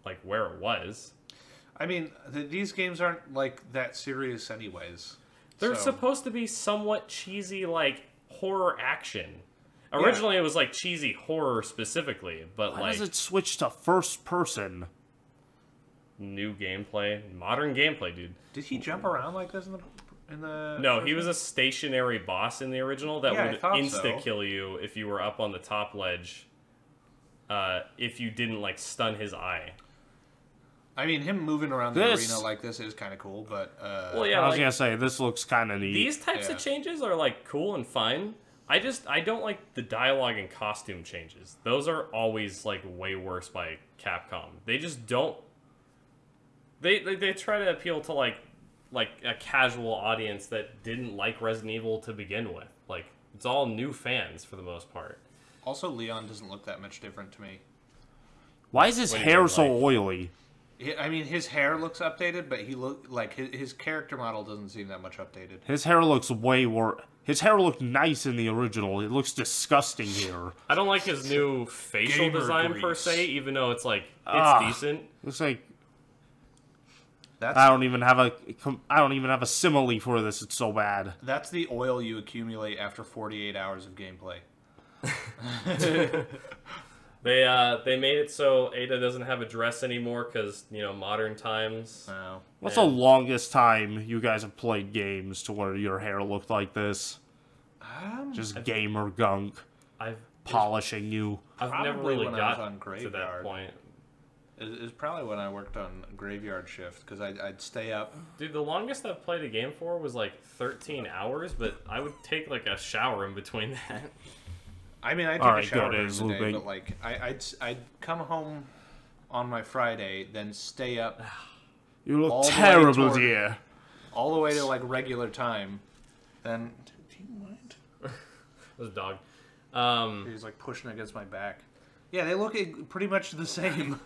like, where it was. I mean, these games aren't, like, that serious anyways. They're supposed to be somewhat cheesy, like, horror action. Originally, it was, like, cheesy horror specifically, but, Why like... does it switch to first person? New gameplay. Modern gameplay, dude. Did he jump around like this in the No, he was a stationary boss in the original that would I insta-kill you if you were up on the top ledge, if you didn't, like, stun his eye. I mean, him moving around the arena like this is kind of cool, but... well, yeah, I was like, gonna say, this looks kind of neat. these types of changes are, like, cool and fine. I don't like the dialogue and costume changes. Those are always, like, way worse by Capcom. They just don't... They try to appeal to, like a casual audience that didn't like Resident Evil to begin with. Like, it's all new fans for the most part. Also, Leon doesn't look that much different to me. Why is his hair so oily? I mean, his hair looks updated, but his character model doesn't seem that much updated. His hair looks way worse. His hair looked nice in the original. It looks disgusting here. I don't like his new facial design per se, even though it's like decent. Looks like I don't even have a simile for this. It's so bad. That's the oil you accumulate after 48 hours of gameplay. They made it so Ada doesn't have a dress anymore because, you know, modern times. Oh. What's the longest time you guys have played games to where your hair looked like this? Just gamer gunk polishing you. I've never really got to that point. It's probably when I worked on Graveyard Shift, because I'd stay up. Dude, the longest I've played a game for was like 13 hours, but I would take like a shower in between that. I mean, I'd take a shower during the day, but like, I'd come home on my Friday, then stay up. You look terrible, dear. All the way to like regular time. Then, do you mind? It was a dog. He's like pushing against my back. Yeah, they look pretty much the same.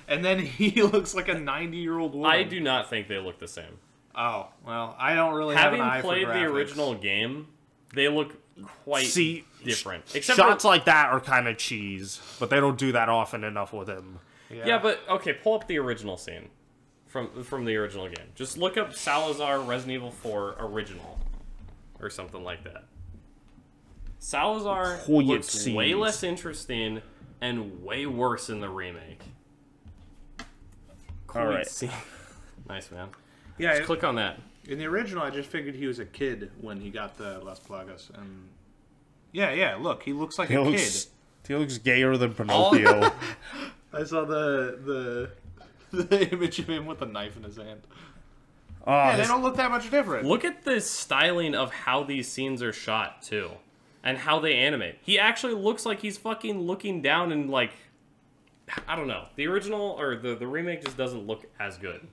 And then he looks like a 90-year-old woman. I do not think they look the same. Oh, well, I don't really have an eye for graphics. Having played the original game, they look quite different. Except shots like that are kind of cheese, but they don't do that often enough with him. Yeah, but, okay, pull up the original scene from the original game. Just look up Salazar Resident Evil 4 original, or something like that. Salazar looks way less interesting and way worse in the remake. All right. Nice, man. Yeah, just click on that. In the original, I just figured he was a kid when he got the Las Plagas, and yeah, look, he looks like a kid. He looks gayer than Pinocchio. I saw the image of him with a knife in his hand. Yeah, they don't look that much different. Look at the styling of how these scenes are shot too, and how they animate. He actually looks like he's fucking looking down and like, I don't know. The original or the remake just doesn't look as good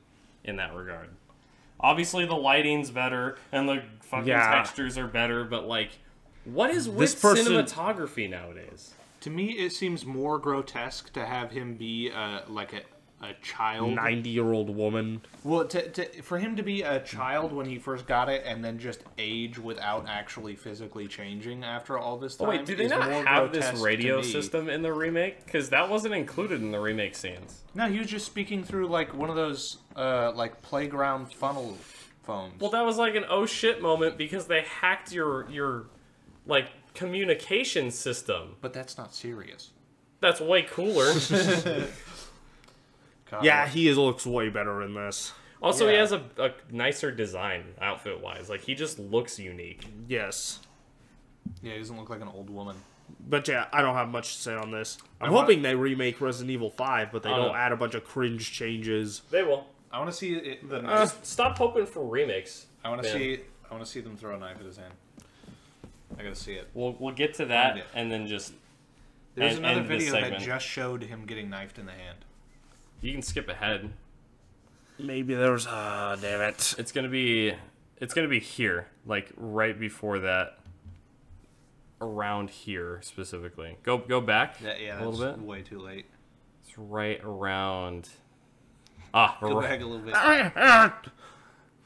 in that regard. Obviously, the lighting's better and the fucking textures are better, but like, what is with cinematography nowadays? To me, it seems more grotesque to have him be like a child, 90-year-old woman. Well, for him to be a child when he first got it, and then just age without actually physically changing after all this time. Oh, wait, do they not have this radio system in the remake? Because that wasn't included in the remake scenes. No, he was just speaking through like one of those like playground funnel phones. Well, that was like an oh shit moment because they hacked your like communication system. But that's not serious. That's way cooler. Yeah, he looks way better in this. Also, he has a nicer design, outfit-wise. Like, he just looks unique. Yes. Yeah, he doesn't look like an old woman. But yeah, I don't have much to say on this. I'm hoping they remake Resident Evil 5, but they don't add a bunch of cringe changes. They will. I want to see it. Just stop hoping for remakes. I want to see. I want to see them throw a knife at his hand. I gotta see it. We'll get to that and then just. There's another video that just showed him getting knifed in the hand. You can skip ahead. Maybe there's damn it. It's gonna be here, like right before that. Around here specifically. Go back a little bit. Way too late. It's right around. Go back a little bit.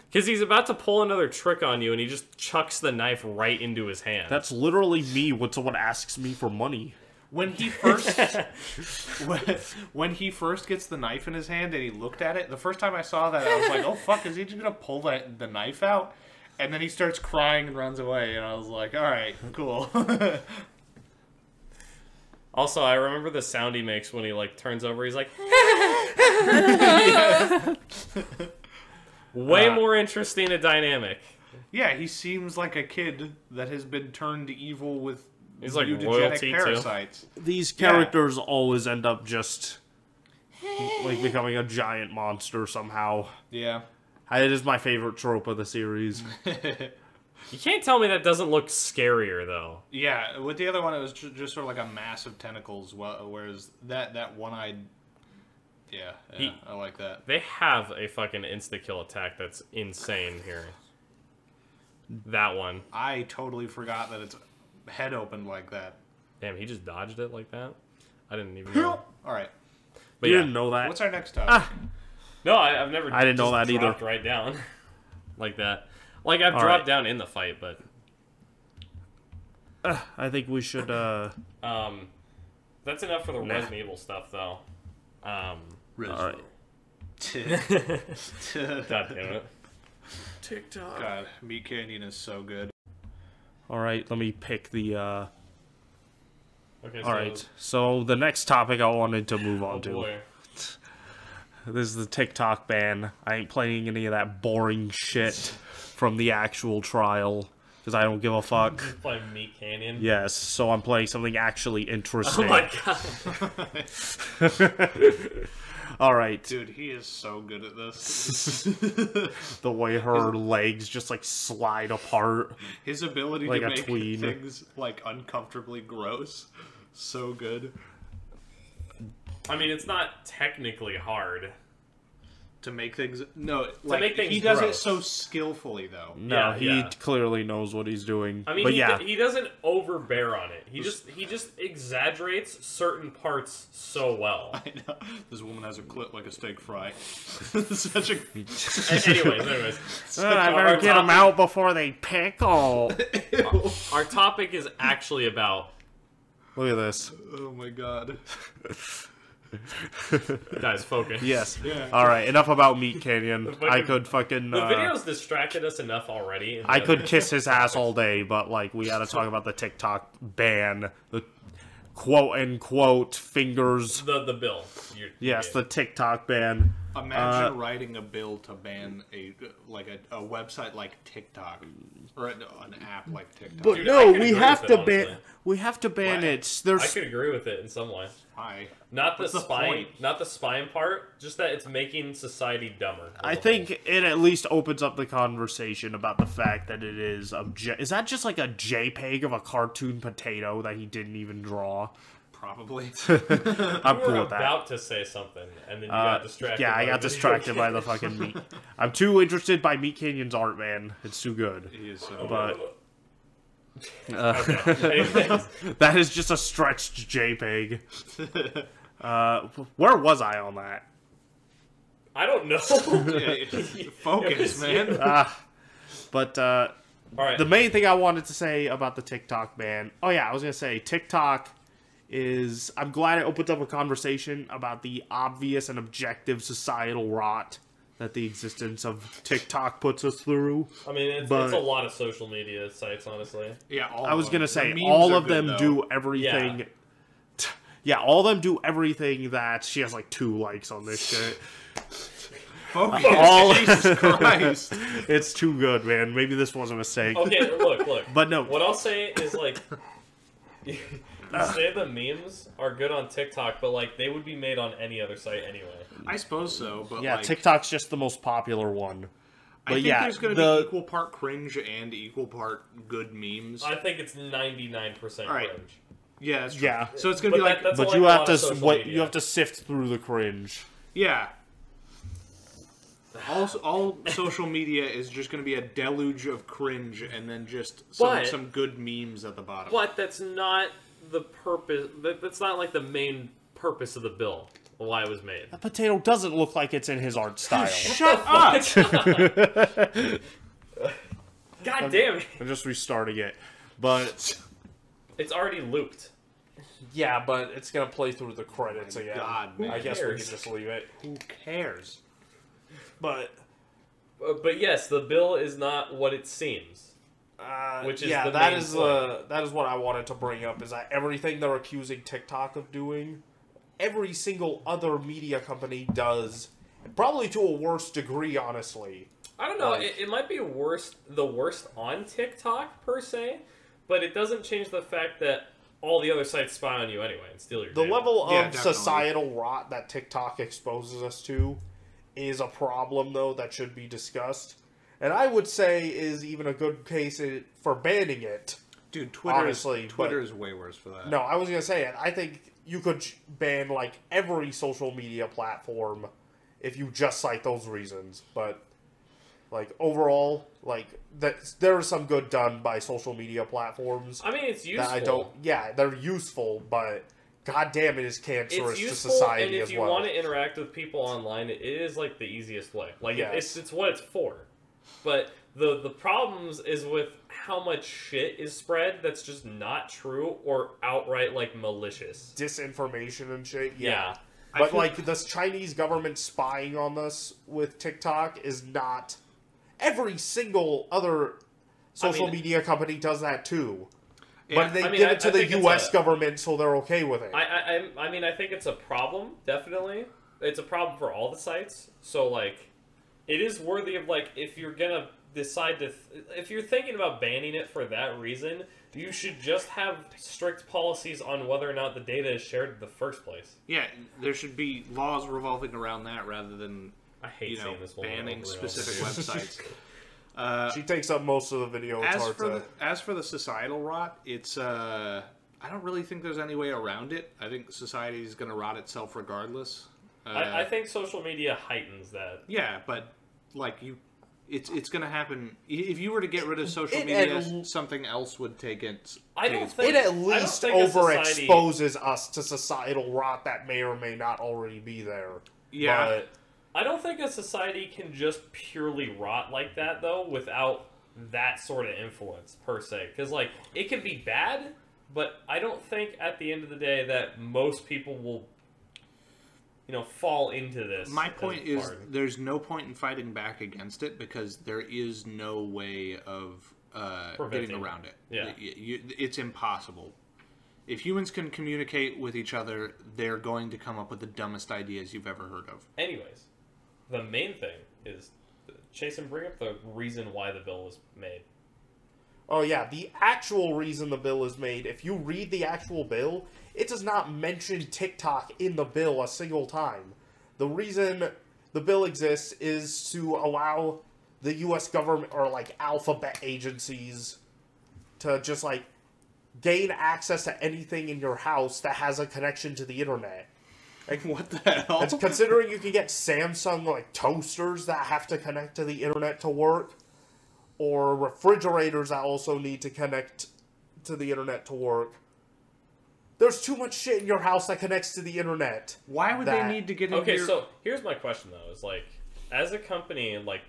Because he's about to pull another trick on you, and he just chucks the knife right into his hand. That's literally me when someone asks me for money. When he first when he first gets the knife in his hand and he looked at it, the first time I saw that, I was like, "Oh fuck, is he just gonna pull the knife out?" And then he starts crying and runs away, and I was like, "All right, cool." Also, I remember the sound he makes when he like turns over. He's like, way more interesting a dynamic. Yeah, he seems like a kid that has been turned evil with He's like mutagenic royalty parasites. too. These characters always end up just like becoming a giant monster somehow. Yeah. It is my favorite trope of the series. You can't tell me that doesn't look scarier though. Yeah, with the other one, it was just sort of like a mass of tentacles, whereas that one-eyed... Yeah, I like that. They have a fucking insta-kill attack that's insane here. That one. I totally forgot that its head opened like that. Damn, he just dodged it like that? I didn't even know. Alright. But You yeah. didn't know that. What's our next topic? No, I've never I didn't know that either. dropped right down. Like that. Like, I've dropped down in the fight, but... I think we should, that's enough for the Resident Evil stuff, though. Alright. God damn it. TikTok. God, Meat Canyon is so good. Alright, let me pick the, Okay, Alright, so the next topic I wanted to move on to. Boy. This is the TikTok ban. I ain't playing any of that boring shit from the actual trial, because I don't give a fuck. Play Meat Canyon? Yes, so I'm playing something actually interesting. Oh my god. Alright. Dude, he is so good at this. The way her legs just, like, slide apart. His ability Like to a make tween. things, like, uncomfortably gross. So good. I mean, it's not technically hard. To make things... No, like, make things he does it gross. so skillfully, though. No, Yeah. he clearly knows what he's doing. I mean, but he doesn't overbear on it. He just exaggerates certain parts so well. I know. This woman has a clit like a steak fry. Such a... Anyways. I better get them out before they pickle. Our topic is actually about... Look at this. Oh my god. Guys, focus. Yes. Yeah. Alright, enough about Meat Canyon. I could fucking... The video's distracted us enough already. I could kiss his ass all day, but, like, we gotta talk about the TikTok ban. The quote-unquote fingers... The bill. Yes, the TikTok ban. Imagine writing a bill to ban a website like TikTok. Or an app like TikTok. But Dude, no, I could we have to ban it. There's... I could agree with it in some way. Why? Not the What's the spine, point? not the spine part. Just that it's making society dumber. I think it at least opens up the conversation about the fact that it is is that just like a JPEG of a cartoon potato that he didn't even draw? Probably. I'm You cool were with that. about to say something, and then you got distracted. Yeah, I by got the distracted by the fucking meat. I'm too interested by Meat Canyon's art, man. It's too good. He is so But Anyways, that is just a stretched JPEG. Where was I on that? I don't know. Focus, man. But All right. the main thing I wanted to say about the TikTok ban. Oh yeah, I was gonna say TikTok is. I'm glad it opens up a conversation about the obvious and objective societal rot that the existence of TikTok puts us through. I mean, it's a lot of social media sites, honestly. Yeah, I was gonna say The memes all are of them good, do everything. Yeah. Yeah, all of them do everything that she has like 2 likes on this shit. Focus. All- Jesus Christ. It's too good, man. Maybe this was a mistake. Okay, look. But no. What I'll say is like, say the memes are good on TikTok, but like they would be made on any other site anyway. I suppose so, but Yeah, like, TikTok's just the most popular one. But I think yeah, there's going to be equal part cringe and equal part good memes. I think it's 99% right. cringe. Yeah, that's true. Yeah. So it's going to be like, that's but like you a have lot to of social media. you have to sift through the cringe. yeah. All social media is just going to be a deluge of cringe and then just some good memes at the bottom. But that's not the purpose. That's not like the main purpose of the bill. Why it was made. That potato doesn't look like it's in his art style. Shut up! God damn it! I'm just restarting it. But It's already looped. yeah, but it's gonna play through the credits again. God, man. I guess we can cares? just leave it. Who cares? But But yes, the bill is not what it seems. Which is yeah, the that main is point. that is what I wanted to bring up. Is that everything they're accusing TikTok of doing, every single other media company does, and probably to a worse degree, honestly. I don't know. Like- It might be the worst on TikTok per se, but it doesn't change the fact that all the other sites spy on you anyway and steal your The data. level Yeah, of definitely. societal rot that TikTok exposes us to is a problem, though, that should be discussed. And I would say is even a good case for banning it. Dude, Twitter Honestly, is way worse for that. No, I was going to say it. I think you could ban, like, every social media platform if you just cite those reasons. But, like, overall, like, there is some good done by social media platforms. I mean, it's useful. That I don't... Yeah, they're useful, but... God damn, it is cancerous It's to useful, society and as if you well. want to interact with people online, it is like the easiest way. Like Yes. it's what it's for. But the problems is with how much shit is spread that's just not true or outright like malicious. Disinformation and shit, Yeah. But like this Chinese government spying on us with TikTok is not. Every single other social media company does that too. Yeah, But they I mean, give I it to the think it's U.S. government, so they're okay with it. I mean, I think it's a problem. Definitely, it's a problem for all the sites. So like, it is worthy of like if you're gonna decide to if you're thinking about banning it for that reason, you should just have strict policies on whether or not the data is shared in the first place. Yeah, there should be laws revolving around that rather than I hate seeing this woman banning over and over specific again. websites. She takes up most of the video. It's hard to... As for the societal rot, it's I don't really think there's any way around it. I think society is going to rot itself regardless. I think social media heightens that. Yeah, but like it's going to happen. If you were to get rid of social media, something else would take its. I don't its think- It at don't least think a society- overexposes us to societal rot that may or may not already be there. Yeah. But I don't think a society can just purely rot like that, though, without that sort of influence, per se. Because, like, it can be bad, but I don't think at the end of the day that most people will, fall into this. My point is, hard. there's no point in fighting back against it because there is no way of Preventing getting it. around it. Yeah. It's impossible. If humans can communicate with each other, they're going to come up with the dumbest ideas you've ever heard of. Anyways, the main thing is, Jason, bring up the reason why the bill was made. oh yeah, the actual reason the bill is made, if you read the actual bill, it does not mention TikTok in the bill a single time. The reason the bill exists is to allow the U.S. government or like alphabet agencies to just like gain access to anything in your house that has a connection to the internet. Like, what the hell? And considering you can get Samsung like toasters that have to connect to the internet to work, or refrigerators that also need to connect to the internet to work. There's too much shit in your house that connects to the internet. Why would they need to get into Okay, your... so here's my question though: is like, as a company, like,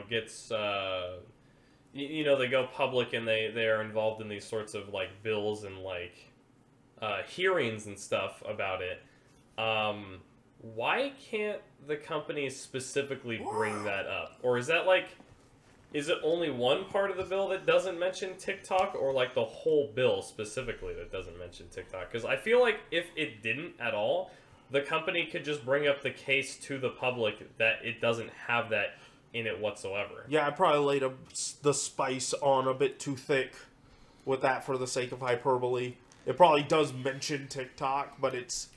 gets, they go public and they are involved in these sorts of like bills and like hearings and stuff about it. Why can't the companies specifically bring that up, or is that like? Is it only one part of the bill that doesn't mention TikTok, or like the whole bill specifically that doesn't mention TikTok? Because I feel like if it didn't at all, the company could just bring up the case to the public that it doesn't have that in it whatsoever. Yeah, I probably laid the spice on a bit too thick with that for the sake of hyperbole. It probably does mention TikTok, but it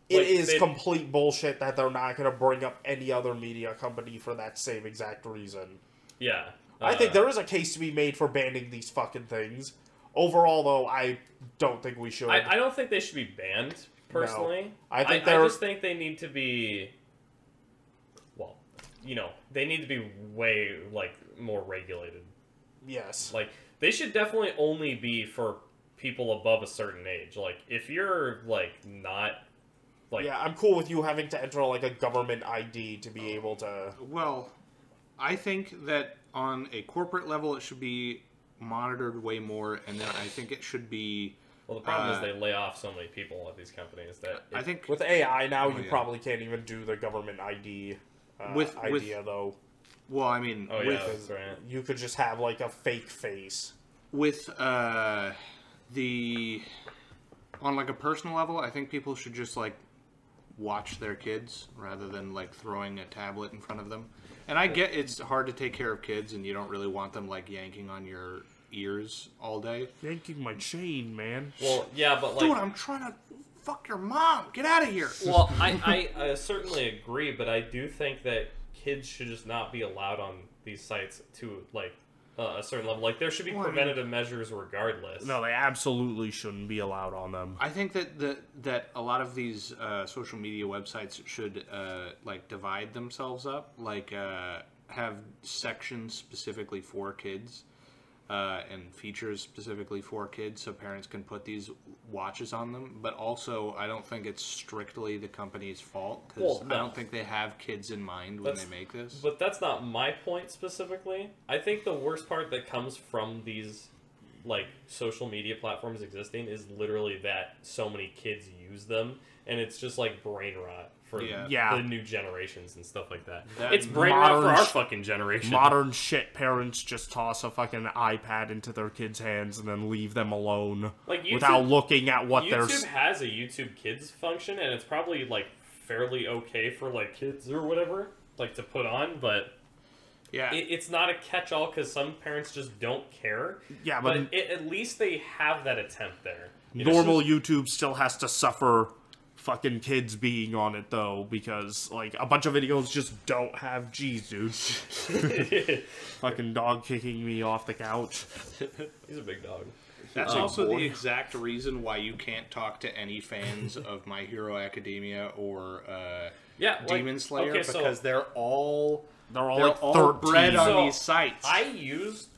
is complete bullshit that they're not going to bring up any other media company for that same exact reason. Yeah. I think there is a case to be made for banning these fucking things. Overall, though, I don't think we should. I don't think they should be banned, personally. No. I just think they need to be... Well, they need to be way, more regulated. Yes. They should definitely only be for people above a certain age. If you're, not... yeah, I'm cool with you having to enter, a government ID to be able to... Well, I think that on a corporate level, it should be monitored way more, and then I think it should be... Well, the problem is they lay off so many people at these companies that... I think... With AI now, you probably can't even do the government ID idea, though. Well, I mean... that's right. You could just have, a fake face. With, on, a personal level, I think people should just, watch their kids rather than, throwing a tablet in front of them. And I get it's hard to take care of kids, and you don't really want them, yanking on your ears all day. Yanking my chain, man. Well, yeah, but, Dude, I'm trying to fuck your mom! Get out of here! Well, I certainly agree, but I do think that kids should just not be allowed on these sites to, a certain level. There should be preventative measures regardless. No, they absolutely shouldn't be allowed on them. I think that a lot of these social media websites should divide themselves up, have sections specifically for kids and features specifically for kids, so parents can put these watches on them. But also, I don't think it's strictly the company's fault, because I don't think they have kids in mind when they make this. But that's not my point specifically. I think the worst part that comes from these social media platforms existing is literally that so many kids use them, and it's just brain rot for the new generations and stuff like that. It's brain rot for our fucking generation. Modern shit parents just toss a fucking iPad into their kids' hands and then leave them alone without looking at what they're... YouTube has a YouTube Kids function, and it's probably fairly okay for kids or whatever to put on, but... Yeah, it's not a catch-all because some parents just don't care. Yeah, but at least they have that attempt there. Normal YouTube still has to suffer fucking kids being on it, though, because, a bunch of videos just don't have... Jeez, dude. Fucking dog kicking me off the couch. He's a big dog. That's also the exact reason why you can't talk to any fans of My Hero Academia or Demon Slayer, because they're all... They're all bred on these sites. I use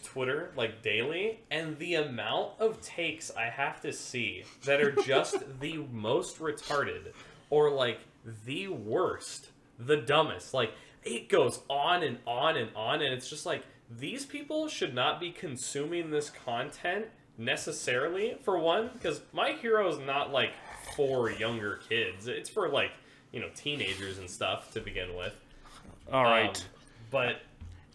Twitter daily, and the amount of takes I have to see that are just the most retarded or the worst, the dumbest. It goes on and on and on, and it's just these people should not be consuming this content necessarily, for one, because My Hero is not for younger kids. It's for teenagers and stuff to begin with. All right, but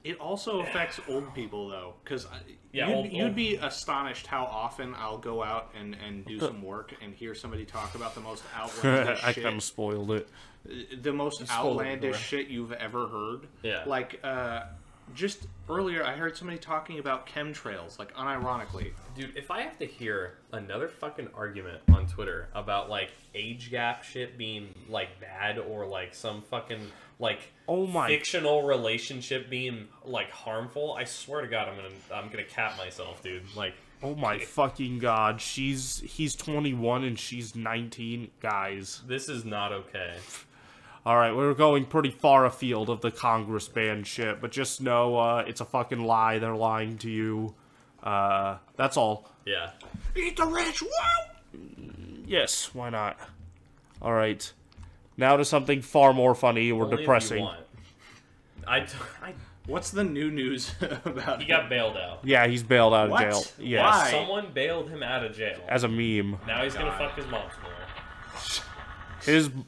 it also affects old people, though, because you'd be astonished how often I'll go out and do some work and hear somebody talk about the most outlandish shit. I kind of spoiled it. The most outlandish shit you've ever heard. Yeah. Just earlier, I heard somebody talking about chemtrails, unironically. Dude, if I have to hear another fucking argument on Twitter about, age gap shit being, bad, or, some fucking, fictional relationship being, harmful, I swear to God, I'm gonna cap myself, dude. Oh my fucking God, he's 21 and she's 19, guys. This is not okay. Alright, we're going pretty far afield of the Congress ban shit, but just know, it's a fucking lie, they're lying to you. That's all. Yeah. Eat the rich, wow! Yes, why not? Alright. Now to something far more funny or depressing. What's the new news about He got bailed out. Yeah, he's bailed out of jail. Yes. Why? Someone bailed him out of jail. As a meme. Now he's gonna fuck his mom tomorrow.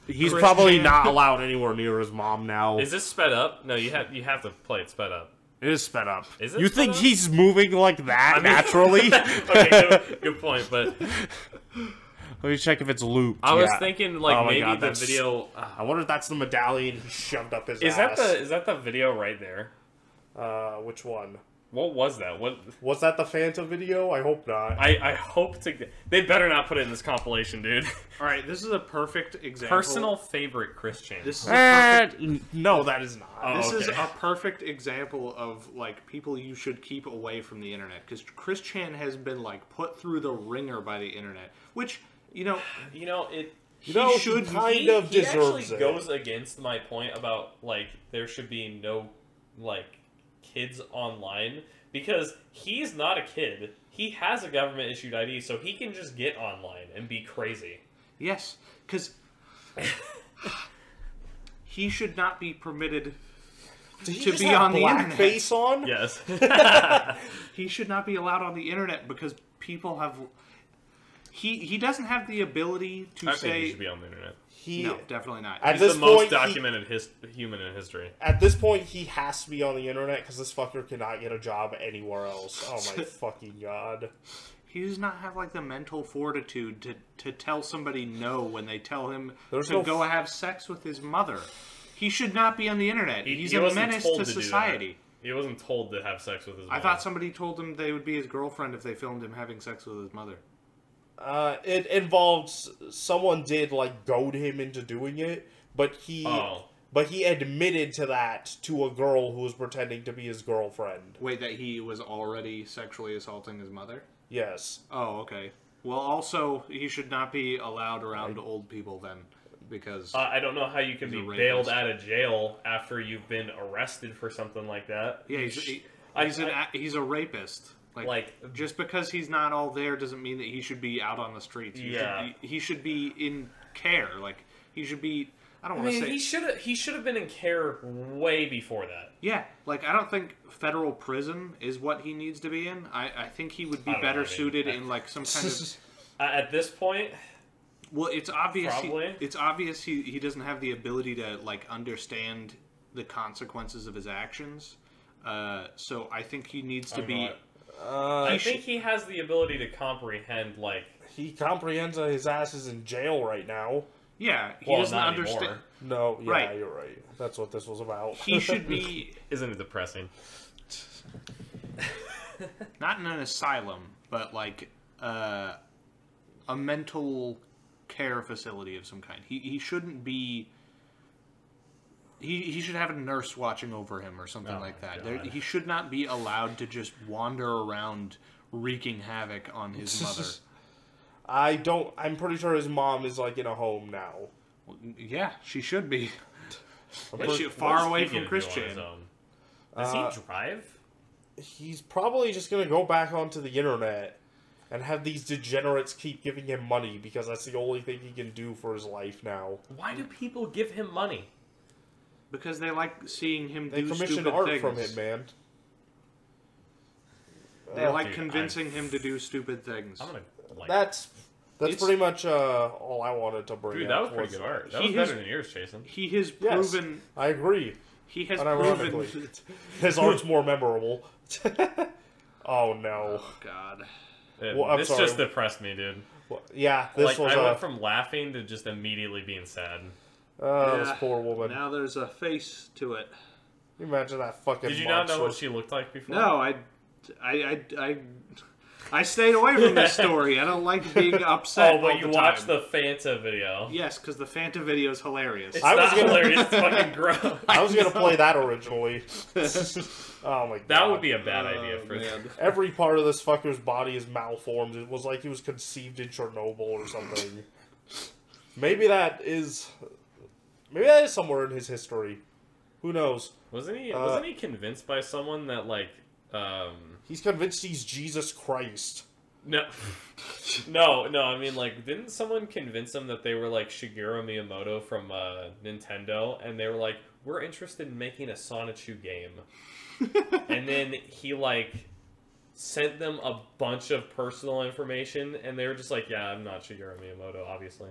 He's probably not allowed anywhere near his mom now. Is this sped up? No, you have to play it sped up. It is sped up. Is it? You think he's moving like that naturally? Okay, good point. But let me check if it's looped. I was thinking maybe God, the video. I wonder if that's the medallion he shoved up his ass. Is that the video right there? Which one? What was that? What Was that the Fanta video? I hope not. I hope to. They better not put it in this compilation, dude. All right, this is a perfect example. Personal favorite Chris Chan. This is a perfect, No, that is not. Oh, this okay. is a perfect example of like people you should keep away from the internet, because Chris Chan has been like put through the ringer by the internet, which You know, it. You know, should- kind of he deserves actually it. goes against my point about like there should be no like kids online, because he's not a kid. He has a government issued ID, so he can just get online and be crazy. yes, because he should not be permitted Did he to just be have on the internet. blackface on? Yes. He should not be allowed on the internet because people have. He doesn't have the ability to I say. think he should be on the internet. No, definitely not. At He's this the most point, documented human in history. At this point, he has to be on the internet because this fucker cannot get a job anywhere else. Oh my fucking god. He does not have like the mental fortitude to tell somebody no when they tell him There's to no go have sex with his mother. He should not be on the internet. He's He a wasn't menace told to do that. society. He wasn't told to have sex with his mother. I thought somebody told him they would be his girlfriend if they filmed him having sex with his mother. It involves someone did like goad him into doing it, but he admitted to that to a girl who was pretending to be his girlfriend. Wait, that he was already sexually assaulting his mother? Yes. Oh, okay. Well, also, he should not be allowed around old people then, because... I don't know how you can He's be a bailed rapist. out of jail after you've been arrested for something like that. yeah, he's a rapist. Like, just because he's not all there doesn't mean that he should be out on the streets. He should be in care. Like, he should be... I don't want to say... he should have been in care way before that. Yeah, like, I don't think federal prison is what he needs to be in. I think he would be better suited in, like, some kind of... At this point... Well, it's obvious. Probably. It's obvious he doesn't have the ability to like understand the consequences of his actions. So I think he needs to be. I think he has the ability to comprehend, like... He comprehends that his ass is in jail right now. Yeah, he Well, doesn't not understand. anymore. No, yeah, Right. you're right. That's what this was about. He should be Isn't it depressing? not in an asylum, but like a mental care facility of some kind. He shouldn't be. He should have a nurse watching over him or something Oh like my that. God. He should not be allowed to just wander around wreaking havoc on his mother. I'm pretty sure his mom is like in a home now. Yeah, she should be. pretty- She far away What's he from gonna do on his Christian. own? Does he drive? He's probably just gonna go back onto the internet and have these degenerates keep giving him money because that's the only thing he can do for his life now. Why do people give him money? Because they like seeing him They do commission stupid art things. from him, man. They like Dude, convincing him to do stupid things. I'm gonna like. That's It's- pretty much all I wanted to bring Dude, up. that was pretty good art. That He was has- better than yours, Jason. He has Yes, proven. I agree. He has Unironically. proven. His art's more memorable. Oh no. Oh God. Well, I'm This sorry. just depressed me, dude. Well, yeah, this Like, was I went from laughing to just immediately being sad. this Yeah, poor woman. Now there's a face to it. Can you imagine that fucking Did you not know what monstrous- she looked like before? No, I stayed away from this story. I don't like being upset. Oh, but all you the watched time. the Fanta video. Yes, because the Fanta video is hilarious. It's I was not gonna- hilarious. It's fucking gross. I was gonna play that originally. Oh my god. That would be a bad idea for man. Every part of this fucker's body is malformed. It was like he was conceived in Chernobyl or something. Maybe that is somewhere in his history. Who knows? Wasn't he convinced by someone that like He's convinced he's Jesus Christ. no no I mean like didn't someone convince him that they were like Shigeru Miyamoto from Nintendo and they were like we're interested in making a Sonichu game and then he like sent them a bunch of personal information and they were just like yeah I'm not Shigeru Miyamoto obviously.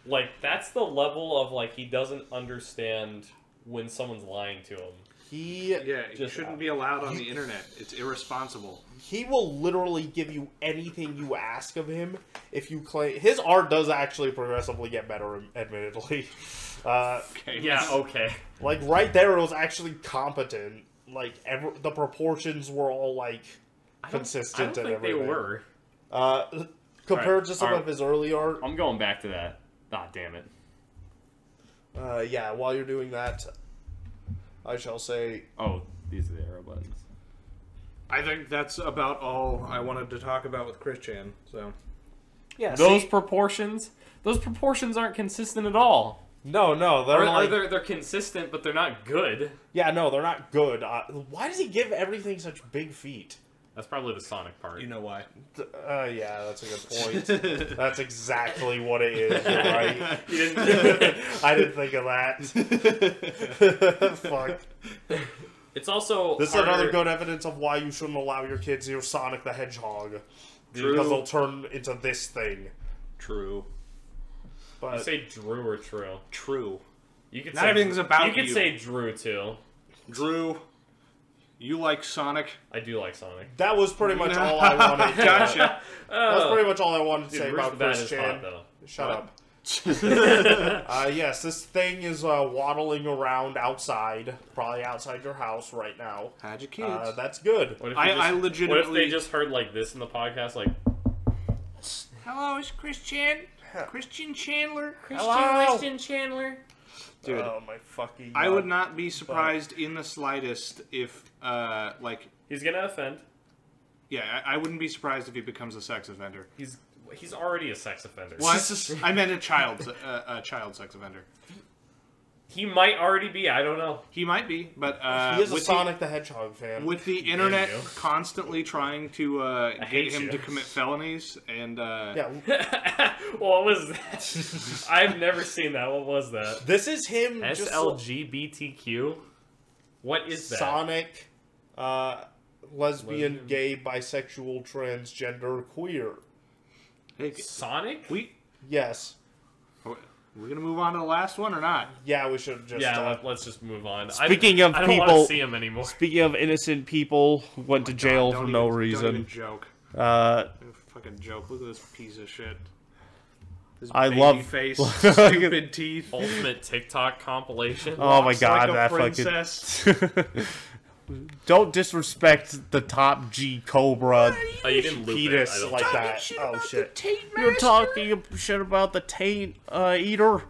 Like that's the level of like he doesn't understand when someone's lying to him. He Just shouldn't be allowed on the internet. It's irresponsible. He will literally give you anything you ask of him if you claim his art does actually progressively get better, admittedly. Okay. Yeah, okay. Like right there, it was actually competent. like the proportions were all like consistent I don't and think everything. they were. Compared to some of his early art. I'm going back to that. Ah, damn it. Yeah, while you're doing that, I shall say... Oh, these are the arrow buttons. I think that's about all I wanted to talk about with Chris Chan, so... Yeah, Those proportions aren't consistent at all. No, They're consistent, but they're not good. Yeah, no, they're not good. Why does he give everything such big feet? That's probably the Sonic part. You know why. Yeah, that's a good point. That's exactly what it is, you're right? You didn't... I didn't think of that. Fuck. It's also This harder... is another good evidence of why you shouldn't allow your kids to hear Sonic the Hedgehog. True. Because they'll turn into this thing. True. But You say Drew or True? True. You could Not say, everything's about You could you. say Drew, too. Drew, you like Sonic? I do like Sonic. that was pretty much all I wanted. Gotcha. That's pretty much all I wanted to Dude, say Bruce about the Bad Chris is Chan. hot, though. Shut up. Yes, this thing is waddling around outside, probably outside your house right now. How'd your kids? That's good. What if I What legitimately... if they just heard like this in the podcast, like Hello, it's Chris Chan. Christian Chandler. Christian Chandler? Dude, Oh my fucking I God. would not be surprised in the slightest if, like... He's gonna offend. Yeah, I wouldn't be surprised if he becomes a sex offender. He's already a sex offender. What? I meant a child sex offender. He might already be. I don't know. He might be, but He is a with Sonic the Hedgehog fan. with the internet you. constantly trying to get hate him you. to commit felonies, and Yeah, What was that? I've never seen that. What was that? this is him just SLGBTQ? What is that? Sonic, lesbian, gay, bisexual, transgender, queer. hey, Sonic? Yes. we're gonna move on to the last one or not? Yeah, we should just... let's just move on. Speaking of I don't want people- to see him anymore. Speaking of innocent people who went to jail Don't for no even- Don't reason, even joke. uh, Fucking joke. Look at this piece of shit. This I baby love- face, stupid teeth. Ultimate TikTok compilation. oh my Walks God, like a that princess. fucking... Don't disrespect the top G Cobra Oh, you didn't loop penis it. I don't like think. that. Oh shit. Tate You're talking shit about the taint eater.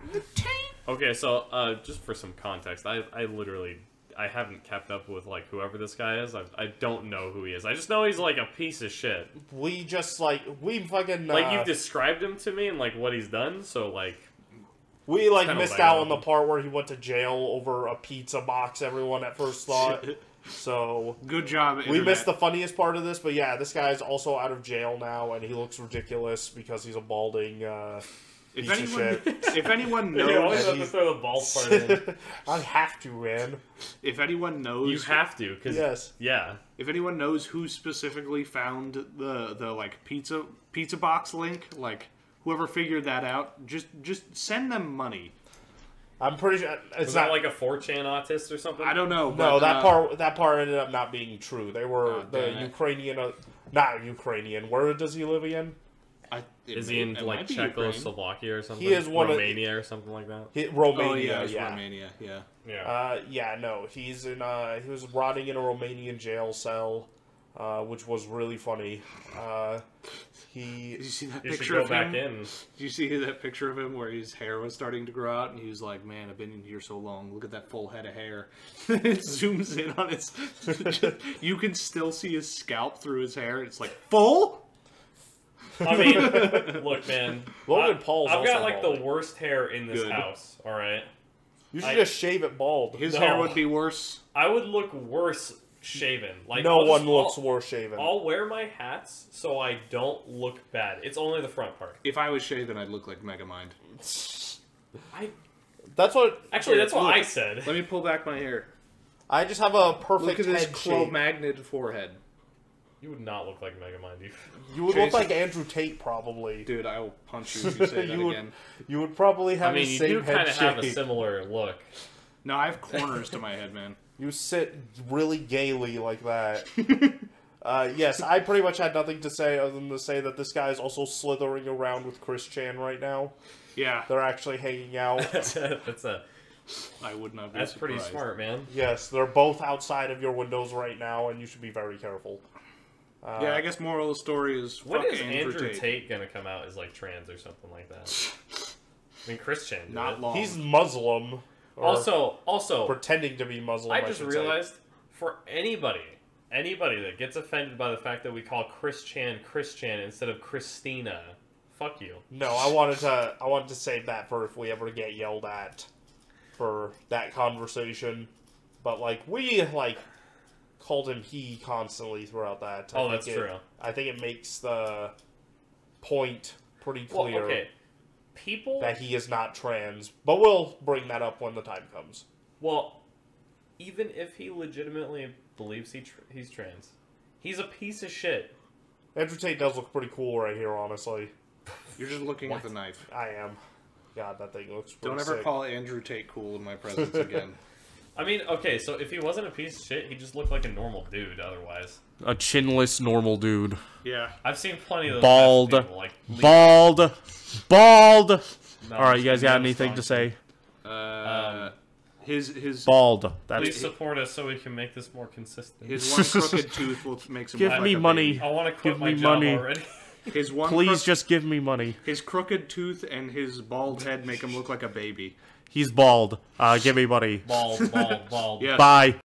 Okay, so just for some context, I literally haven't kept up with like whoever this guy is. I don't know who he is. I just know he's like a piece of shit. We just we fucking Like you've described him to me and like what he's done. So like we like kinda missed like, out on the part where he went to jail over a pizza box. Everyone at first thought. So Good job, we Internet. missed the funniest part of this, but yeah, this guy's also out of jail now, and he looks ridiculous because he's a balding piece of shit. If anyone you always knows, have to throw the bald part in. I have to, man. if anyone knows, You have to, because Yes. yeah. if anyone knows who specifically found the like pizza box link, like whoever figured that out, just send them money. I'm pretty sure it's Was not that like a 4chan autist or something? I don't know. No, but, that part ended up not being true. They were the damn it. Ukrainian, not Ukrainian. Where does he live again? Is he in like Czechoslovakia or something? He is one of- Romania or something like that. Romania. Oh yeah, it's yeah. Romania. Yeah. Yeah. Yeah, no, he's in. He was rotting in a Romanian jail cell, which was really funny. Did you see that You should picture go of back him? in. Did you see that picture of him where his hair was starting to grow out, and he was like, "Man, I've been in here so long. Look at that full head of hair." It zooms in on his. You can still see his scalp through his hair. It's like full. I mean, look, man. Logan Paul's I've got also like balding. the worst hair in this Good. house. All right. You should just shave it bald. His No. hair would be worse. I would look worse shaven. Like No I'll one just- looks I'll- worse shaven. I'll wear my hats so I don't look bad. It's only the front part. If I was shaven, I'd look like Megamind. That's what. Actually, that's what Look. I said. Let me pull back my hair. I just have a perfect Look at this head shape. Cro-Magnon forehead. You would not look like Megamind. You would look Jason- like Andrew Tate, probably. Dude, I will punch you if you say that You would- again. You would probably have I mean, the you same do head kind of have a shape. similar look. No, I have corners to my head, man. You sit really gaily like that. Yes, I pretty much had nothing to say other than to say that this guy is also slithering around with Chris Chan right now. Yeah. They're actually hanging out. That's a I would not be That's surprised. pretty smart, man. Yes, they're both outside of your windows right now, and you should be very careful. Yeah, I guess moral of the story is When fuck is Andrew Tate gonna come out as like trans or something like that? I mean, Christian. Did Not it. long. He's Muslim. Or Also, pretending to be Muslim. I just should say. realized for anybody that gets offended by the fact that we call Christian instead of Christina, fuck you. No, I wanted to save that for if we ever get yelled at for that conversation. But like we called him he constantly throughout that. Oh, that's true. I think it makes the point pretty clear Well, okay. People that he is not trans. But we'll bring that up when the time comes. Well, even if he legitimately believes he's trans, he's a piece of shit. Andrew Tate does look pretty cool right here, honestly. You're just looking at the knife. I am. God, that thing looks pretty Don't ever sick. call Andrew Tate cool in my presence again. I mean, okay, so if he wasn't a piece of shit, he just looked like a normal dude otherwise. A chinless normal dude. Yeah. I've seen plenty of those Bald. types of people, like Bald! No, Alright, you guys got I'm anything to say? His Bald. That's Please support us so we can make this more consistent. his one crooked tooth will make him Give look me like a money. baby. I want to quit Give my me job money. already. His one Please just give me money. his crooked tooth and his bald head make him look like a baby. He's bald. Give me money. Bald. Yeah. Bye.